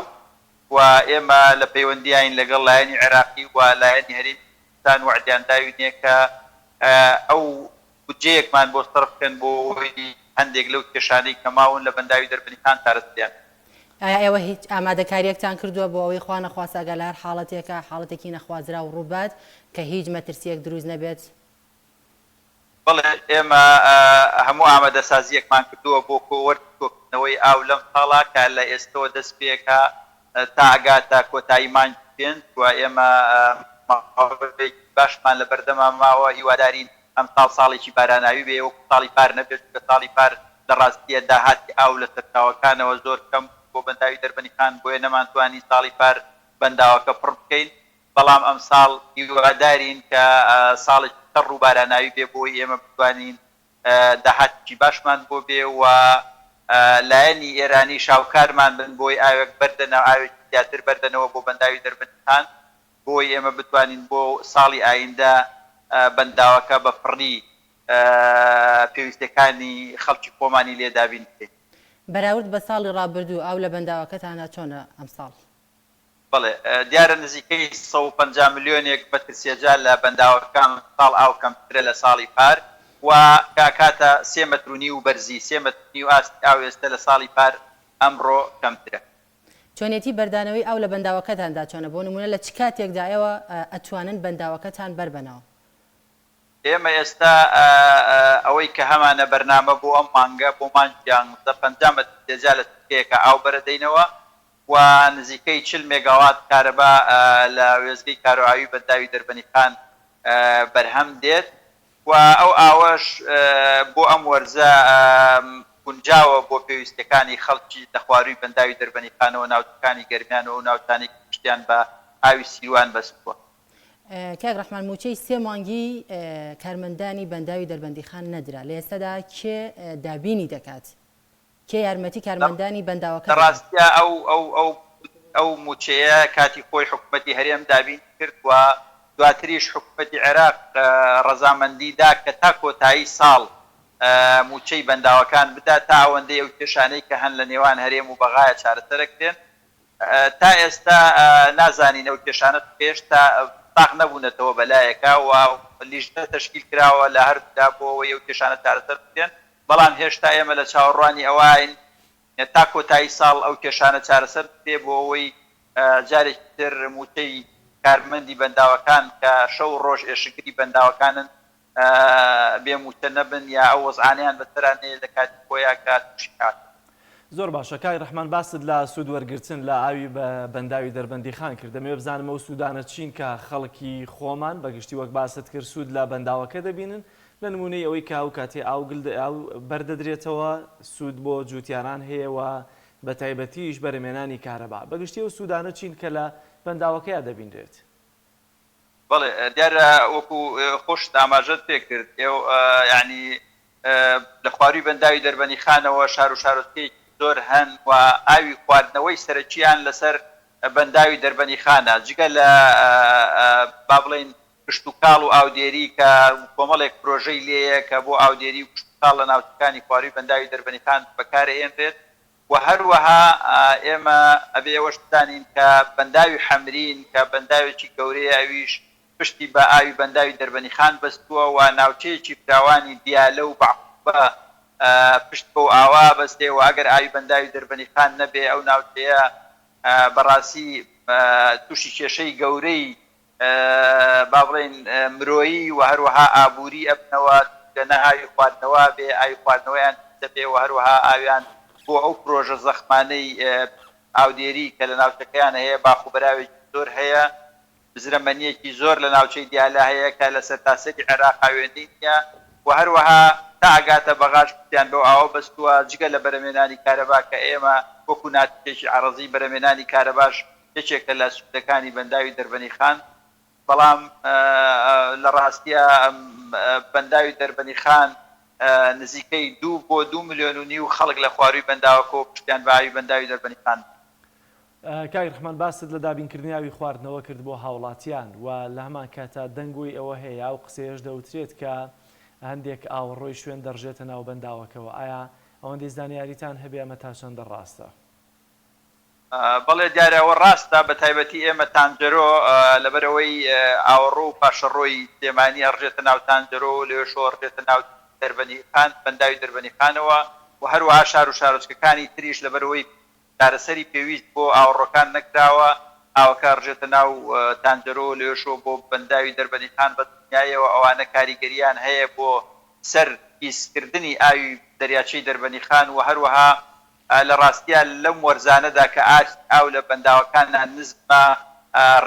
و ئێمە لە پەیوەندیین لەگەڵ لایەنی عێراقی و لایەنی هەرێمیستان وعدیان داوینێ کە ئەو بودجەیەکمان بۆ سەرف بکەن بۆ هەندێک لەو کێشانەی کە ماون لە بەنداوی دەربەنیخان تارەستیان. ئایا ئێوە هیچ ئامادەکاریەکتان کردووە بۆ ئەوەی خوا نەخواستە ئەگەر لە هەر حاڵەتێکە حاڵەتێکی نەخوازرا و ڕووبات کە هیچ مەترسیەک دروست نەبێت؟ بەڵێ ئێمە هەموو ئامادەسازیەکمان کردووە بۆ کۆکردنەوەی ئاو لەم ساڵا کە لە ئێستەوە دەست پێکە تا ئەگاتە کۆتاییمان پێێن و ئێمە باشمان لە بەردەما ماوە هیوادارین ئەم ساڵێکی باراناوی بێ وەکو ساڵی پار نەبێت کە ساڵی پار لە ڕاستیە داهاتی ئاو لە سەرچاوەکانەوە زۆر کەم بۆ بەنداوی دەربەنیخان بۆیە نەمانتوانی ساڵی پار بەنداوەکە پڕ بکەین بەڵام ئەم ساڵ هیوادارین کە ساڵێکی تەڕ و باراناوی بێ بۆی ئێمە بتوانین داهاتێکی باشمان بۆ بێ و لایەنی ئێرانی شاوکارمان بن بۆی ئاوێک بەردەنەوە ئاوێکی زیاتر بەردەنەوە بۆ بەنداوی دەربەنیخان بۆی ئێمە بتوانین بۆ ساڵی ئایندە بەنداوەکە بە فڕی پێویستەکانی خەڵکی خۆمانی لێدابین بکەین. بەراورد بە ساڵی ڕابردوو ئاو لە بەنداوەکەتانە چۆنە ئەم ساڵ؟ بەڵێ دیارە نزیکەی 150 ملیۆنێک مەترسیەجار لە بەنداوەکان ساڵ ئاو کەمترە لە ساڵی پار و کاکاتە 3 مەترونی و بەرزی 3 مەترنی و ئاستی ئاو ئێستا لە ساڵی پار ئەمڕۆ کەمترە. چۆنێتی بەردانەوەی ئاو لە بەنداوەکەتاندا چۆنە بۆ نمونە لە چ کاتێکدا ئێوە ئەتوانن بەنداوەکەتان بربنەوە؟ ئێمە ئێستا ئەوەی کە هەمانە بەرنامە بۆ ئەم مانگە بۆ مانگیان 50 مەترسیەجار لە تورکیەکە ئاو بەرەدەینەوە و نزیکەی 40 مێگاوات کارەبا لە وێزگەی کارۆاوی بەنداوی دەربەنیخان بەرهەم دێت و ئەو ئاوەش بۆ ئەم وەرزە گونجاوە بۆ پێویستەکانی خەڵکی دەخواروی بەنداوی دەربەنیخانەوە ناوچەکانی گەرمیانەوە و ناوچانی پشتیان بە ئاوی سیروان بەستووە. کاک ڕەحمان موچەی 3 مانگی کارمەندانی بەنداوی دەربەندیخان نەدرا لە ئێستادا کێ دابینی دەکات؟ کێ یارمەتی کارمەندانی بەنداوەکە؟ ڕاستیە ئەو موچەیە کاتی خۆی حکوومەتی هەرێم دابین کرد و دواتریش حکوومەتی عێراق ڕەزامەندیدا کە تا کۆتایی ساڵ موچەی بەنداوەکان بدات تا ئەوەندەی ئەو کێشانەی کە هەن لە نێوان هەرێم و بەغایە چارەسەرەکرێن تا ئێستا نازانین ئەو کێشانە پێش تا تاق نەبوونەتەوە بەلایەکە و لیژنە تەشکیل کراوە لە هەردوودا بۆ ئەوەی ئەو کێشانە چارەسەر بکرێن بەڵام هێشتا ئێمە لە چاوەڕوانی ئەوین تا کۆتایی ساڵ ئەو کێشانە چارەسەر بێ بۆ ئەوەی جارێکی تر موچەی کارمەندی بەنداوەکان کە شەو ڕۆژ ئێشەگری بەنداوەکانن بێ موچە نەبن یا ئەو وەزعانیان بەسەرانێ لە کاتی خۆیان کە تووشی هات. زۆر باشە کاک ڕەحمان باست لە سوود وەرگرتن لە ئاوی بە بەنداوی دەربەندیخان کرد دەمەوێت بزانم ئەو سوودانە چین کە خەڵکی خۆمان بەگشتی وەک باست کرد سوود لە بەنداوەکە دەبینن لە نمونەی ئەوەی کە ئەو کاتێ ئاو بەردەدرێتەوە سوود بۆ جوتیاران هەیە و بە تایبەتیش بەرهێنانی کارەبا بەگشتی ئەو سوودانە چین کە لە بەنداوەکەیان دەبینرێت. بەڵێ دیارە وەکو خۆش ئاماژەت پێ کرد ینی لە خواروی بەنداوی دەربەنیخانەوە شار و شارۆچکەیەکی زۆر هەن و ئاوی خواردنەوەی سەرەکییان لەسەر بەنداوی دەربەنیخانە جگە لە با بڵێن کشت و کاڵ و ئاودێری کە کۆمەڵێک پرۆژەی لێیە کە بۆ ئاودێری و کشت و کاڵ لە ناوچەکانی خواروی بەنداوی دەربەنیخان بەکارهێنرێت و هەروەها ئێمە ئەبێ ئەوەش بدانین کە بەنداوی حەمرین کە بەنداوێکی گەورەیە ئەویش پشتی بە ئاوی بەنداوی دەربەنی خان بەستووە و ناوچەیەکی فراوانی دیالە و بە پشت بۆ ئاوا بەستێ و ئەگەر ئاوی بەنداوی دەربەنی خان نەبێ ئەو ناوچەیە بەڕاستی تووشی کێشەی گەورەی با بڵێن مرۆیی و هەروەها ئابووری ئەبنەوە گەنە ئاوی خواردنەوە بێ ئاوی خواردنەوەیان دەبێ و هەروەها ئاویان بۆ ئەو پرۆژە زەخمانەی ئاودێری کە لە ناوچەکەیان هەیە باخوبەراوێکی زۆر هەیە بزرەمەنیەکی زۆر لە ناوچەی دیالە هەیە کە لە سەرتاسەری عێراق ئاوێنەی نییە و هەروەها تا ئەگاتە بەغاش پشتیان بەو ئاوە بەستووە جگە لە بەرەمێنانی کارەبا کە ئێمە وەکو ناتێکی عەرەزی بەرەمێنانی کارەباش یەکێکە لە سوودەکانی بەنداوی دەربەنی خان بەڵام لە ڕاستیە بەنداوی دەربەنی خان نزیکەی 2 بۆ 2.5 ملیۆن خەڵک لە خواروی بەنداوەکە و پشتیان بە ئاوی بەنداوی دەربەنی خان. کاک ڕحمان باست لە دابینکردنی ئاوی خواردنەوە کرد بۆ هاوڵاتیان و لە هەمان کاتا دەنگۆی ئەوە هەیە و قسەیەش دەوترێت کە هەندێک ئاوەڕۆی شوێن دەڕژێتە ناو بەنداوەکەەوە ئایا ئەوەندەی زانیاریتان هەبێ ئەمە تا چەندە ڕاستە؟ بەڵێ دیارەوە ڕاستە بە تایبەتی ئێمە تانجەرۆ لەبەرەوەی ئاوەڕۆ و پاشەڕۆی سلێمانی ئەڕژێتە ناو تانجەرۆ و لێ شۆڕێتە ناو دەربەنی خان بەنداوی دەربەنی خانەوە و هەروەها شار و شارۆچکەکانی تریش لەبەرەوەی چارەسەری پێویست بۆ ئاوەڕۆکان نەکراوە ئاوەکە ڕژێتە ناو تانجەرۆ لێشۆ بۆ بەنداوی دەربەنی خان بە دنیایەوە ئەوانە کاریگەریان هەیە بۆ سەر پیسکردنی ئاوی دەریاچەی دەربەنی خان و هەروەها لە ڕاستیە لەم وەرزانەدا کە ئاو لە بەنداوەکانە نزمە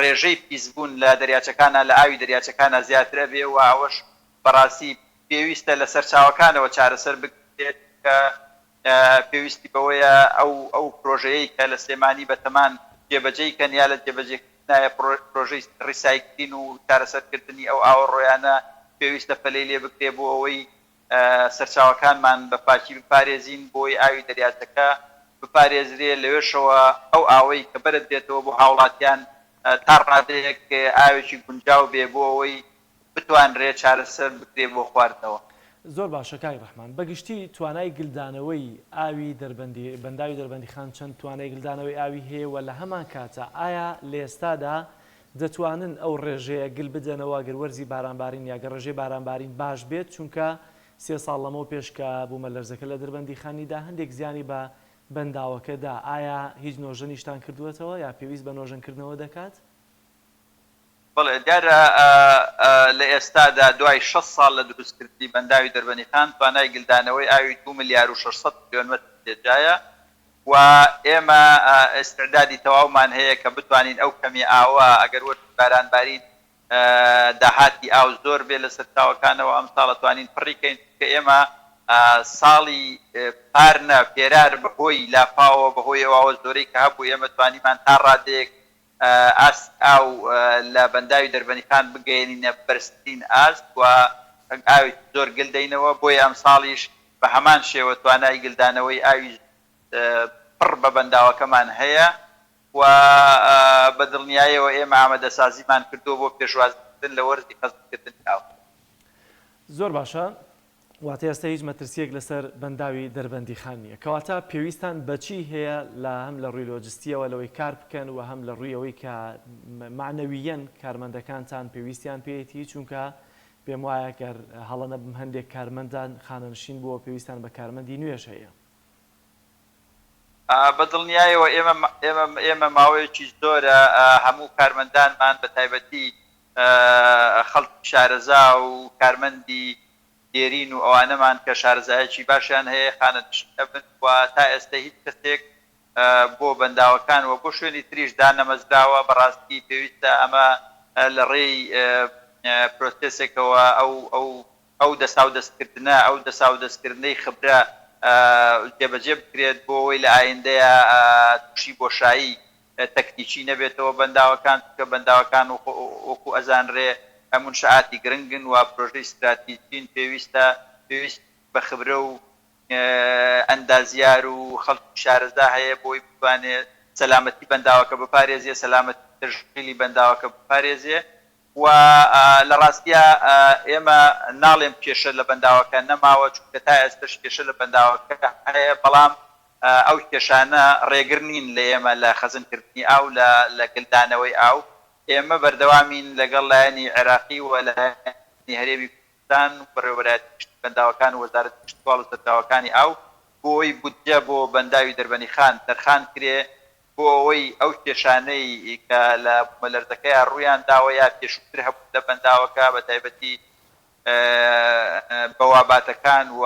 ڕێژەی پیسبوون لە دەریاچەکانە لە ئاوی دەریاچەکانە زیاترە بێ و ئەوەش بەڕاستی پێویستە لە سەرچاوەکانەوە چارەسەر بکرێت کە پێویستی بەوەیە ئەو پرۆژەیە کە لە سلێمانی بەتەمان جێبەجێی کەن یا لە جێبەجێکردنایە پرۆژەی ڕیسایکلین و چارەسەرکردنی ئەو ئاوەڕۆیانە پێویستە پەلەی لێ بکرێ بۆ ئەوەی سەرچاوەکانمان بە پاکی بپارێزین بۆی ئاوی دەریاچەکە بپارێزرێ لەوێشەوە ئەو ئاوەی کە بەرت دێتەوە بۆ هاوڵاتیان تا ڕادەیەک ئاوێکی گونجاو بێ بۆ ئەوەی بتوانرێ چارەسەر بکرێ بۆ خواردنەوە. زۆر باشە کاک ڕحمان بەگشتی توانای گلدانەوەی ئاوی بەنداوی دەربەندی خان چەند توانای گلدانەوەی ئاوی هەیە و لە هەمان کاتە ئایا لە ئێستادا دەتوانن ئەو ڕێژەیە گل بدەنەوە گەر وەرزی بارانبارین یا گەر ڕێژەی بارانبارین باش بێت چونکە 3 ساڵ لەمەوە پێشکە بوومە لەرزەکە لە دەربەندی خانیدا هەندێک زیانی بە بەنداوەکەدا ئایا هیچ نۆژەنیشتان کردوێتەوە یا پێویست بە نۆژەنکردنەوە دەکات؟ بەڵێ دیارە لە ئێستادا دوای 6 ساڵ لە دروستکردنی بەنداوی دەربەنی خان توانای گلدانەوەی ئاوی 2 ملیار و 600 میلیۆن مەتر تێجایە و ئێمە ئێستعدادی تەواومان هەیە کە بتوانین ئەو کەمی ئاوە ئەگەر وەرزی بارانبارین داهاتی ئاو زۆر بێ لە سەرچاوەکانەوە ئەم ساڵە توانین پڕیکەین کە ئێمە ساڵی پارنە پێرار بەهۆی لافاوە بەهۆی ئەوە زۆرەی کە هەبوو ئێمە توانیمان تا ڕادەیەک ئاست ئاو لە بەنداوی دەربەنی خان بگەێنینە بەرزترین ئاست و ئاوی زۆر گلدەینەوە بۆی ئەم ساڵیش بە هەمان شێوە توانای گلدانەوەی ئاوی پڕ بە بەنداوەکەمان هەیە و بە دڵنیایەوە ئێمە ئامادەسازیمان کردووە بۆ پێشوازکردن لە وەرزی خەزمکردنی ئاو. زۆر باشە واتە ئێستا هیچ مەترسیەک لەسەر بەنداوی دەربەندی خان نییە کەواتە پێویستان بەچی هەیە لە هەم لە ڕووی لۆجستیەوە لەوەی کار بکەن و هەم لە ڕوویەوەی کە معنەویەن کارمەندەکانتان پێویستیان پێیەتی چونکە پێم وایە گەر هەڵەنە هەندێک کارمەندان خانەنشین بووە پێویستان بە کارمەندی نوێش هەیە. بە دڵنیایەوە ئێمە ماوەیەکی زۆرە هەموو کارمەندانمان بە تایبەتی خەڵکی شارەزا و کارمەندی دێرین و ئەوانەمان کە شارەزایەکی باشیان هەیە خانەنشین ئەبن و تا ئێستا هیچ کەسێک بۆ بەنداوەکان و بۆ شوێنی تریش دانەمەزراوە بەڕاستی پێویستە ئەمە لە ڕێی پرۆسێسێکەوە ئەو دەسا و دەستکردنە ئەو دەسا و دەستکردنەی خبرە جێبەجێ بکرێت بۆ ئەوەی لە ئایندەیە تووشی بۆشایی تەکنیکی نەبێتەوە بەنداوەکان کە بەنداوەکان وەکو ئەزانرێ منشعاتی گرنگن و پرۆژەی استراتیژین پێویست بە خبرە و ئەندازیار و خەڵکی شارەزا هەیە بۆی بتوانێت سەلامەتی بەنداوەکە بپارێزیە سەلامەتی تەشغیلی بەنداوەکە بپارێزیە و لە ڕاستیە ئێمە ناڵێم کێشە لە بەنداوەکە نەماوە چونکە تا ئێستش کێشە لە بەنداوەکە هەیە بەڵام ئەو کێشانە ڕێگر نین لە ئێمە لە خەزمکردنی ئاو لە گلدانەوەی ئاو ئێمە بەردەوامین لەگەڵ لایەنی عێراقی و لایەنی هەرێمی کوردستان و بەڕێوەبەرایەتی بەنداوەکان و وەزارەتی کشتوکاڵ و سەرچاوەکانی ئاو بۆ ئەوەی بودجە بۆ بەنداوی دەربەنی خان تەرخان کرێ بۆ ئەوەی ئەو کێشانەی کە لە بوومەلەرزەکەی ڕوویان داوە یا پێشووتر هەبوو لە بەنداوەکە بە تایبەتی بەواباتەکان و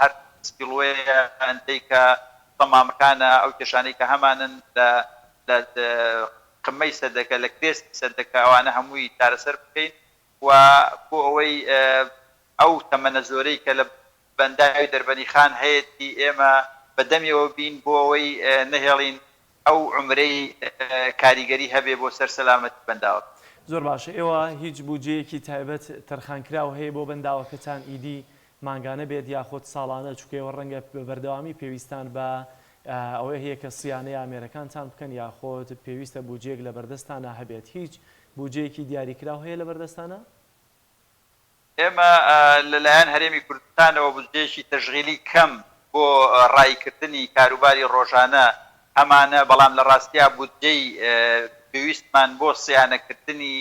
هەر سپیڵوەیە ئەندەی کە تەمامەکانە ئەو کێشانەی کە هەمانن لە قمەی سەردەکە لە کرێستی سەردەکە ئەوانە هەمووی چارەسەر بکەین و بۆ ئەوەی ئەو تەمەنە زۆرەی کە لە بەنداوی دەربەنی خان هەیەی ئێمە بەدەمیەوە بین بۆ ئەوەی نەهێڵین ئەو عمرەی کاریگەری هەبێ بۆ سەر سەلامەتی بەنداوە. زۆر باشە. ئێوە هیچ بوجەیەکی تایبەت تەرخانکراو هەیە بۆ بەنداوەکەتان ئیدی ماگانە بێت یاخۆت ساڵانە چکەوە ڕەنگە بەردەوامی پێویستان بە ئەوەی هەیە کە سیانەی ئامێرەکانتان بکەن یاخۆت پێویستە بوجەیەک لە بەردەستانە هەبێت هیچ بوجەیەکی دیاریکراو هەیە لە بەردەستانە؟ ئێمە لەلایەن هەرێمی کوردستانەوە بودجەیەکی تەشغیلی کەم بۆ ڕایکردنی کاروباری ڕۆژانە هەمانە بەڵام لە ڕاستیا بودجەی پێویستمان بۆ سیانەکردنی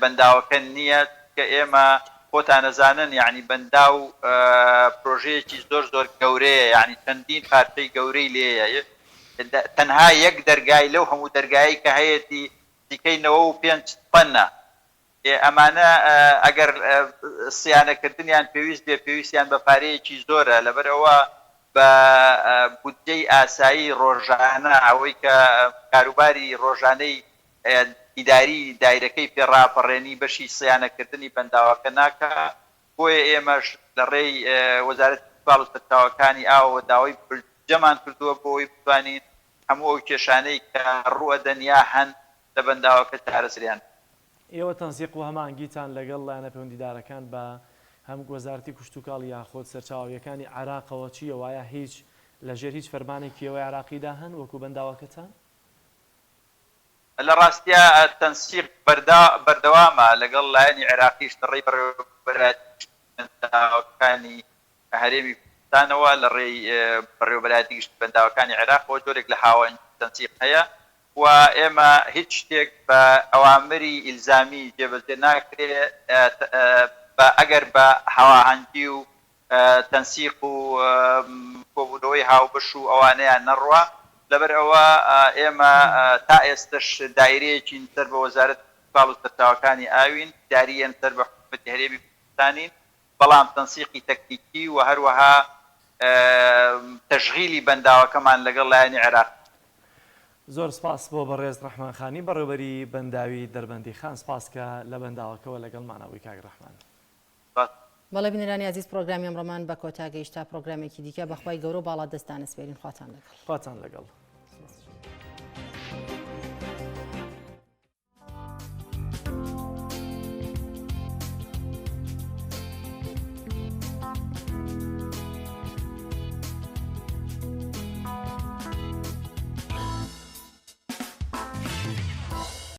بەنداوەکە نییە کە ئێمە خۆتان نەزانن یعنی بەنداو پرۆژەیەکی زۆر زۆر گەورەیە یعنی چەندین پارچەی گەورەی لێیە تەنها یەک دەرگای لەو هەموو دەرگایی کە هەیەی دیکەی 95 تەنە ئەمانە ئەگەر سیانەکردنیان پێویست بێ پێویستیان بە پارەیەکی زۆرە لەبەرەوە بە بودجەی ئاسایی ڕۆژانە ئەوەی کە کاروباری ڕۆژانەی ئیداری دایرەکەی پێڕاپەڕێنی بەشی سیانەکردنی بەنداوەکە ناکە بۆیە ئێمەش لە ڕێی وەزارەتی کشتوکاڵ و سەرچاوەکانی ئاوە داوای بودجەمان کردووە بۆ ئەوەی بتوانین هەموو ئەو کێشانەی کە ڕوئەدەن یا هەن لە بەنداوەکە چارەسەریان. ئێوە تەنسیق و هەمانگیتان لەگەڵ لایەنە پەیوەندیدارەکان بە هەم وەزارەتی کشتوکاڵ یاخۆت سەرچاویەکانی عێراقەوە چییە وایە هیچ لەژێر هیچ فەرمانێکی ئێوەی عێراقیدا هەن وەکو بەنداوەکەتان؟ لە ڕاستیا تەنسیق بەردەوامە لەگەڵ لایەنی عێراقیش ڕێی بەڕێوەبەرایەتی هەرێمی کوردستانەوە لە ڕێی بەڕێوەبەرایەتی گشت بەنداوەکانی عێراقەوە جۆرێک لە هاوەنگ تەنسیق هەیە و ئێمە هیچ شتێک بە ئەوامری ئیلزامی جێبەجێ ناکرێت ئەگەر بە هەواهەنگی و تەنسیق و کۆبوونەوەی هاوبەش و ئەوانەیان نەڕوە لەبەر ئەوە ئێمە تا ئێستش دایرەیەکین سەر بە وەزارەتی کشتوکاڵ و سەرچاوەکانی ئاوین داریەن سەر بە حکوومەتی هەرێمی کوردستانین بەڵام تەنسیقی تەکنیکی و هەروەها تەشغیلی بەنداوەکەمان لەگەڵ لایەنی عێراق. زۆر سپاس بۆ بەڕێز ڕەحمانخانی بەڕێوەبەری بەنداوی دەربەندی خان سپاس کە لە بەنداوەکەوە لەگەڵمانەوەی کاک ڕەحمان. بەڵێ بینەرانی عزیز پرۆگرامی ئەمڕۆمان بە کۆتا گەیشتا پرۆگرامێکی دیکە بەخوای گەورە و باڵا دەستانە سپێرین خواتان لەگەڵ. خواتان لەگەڵ.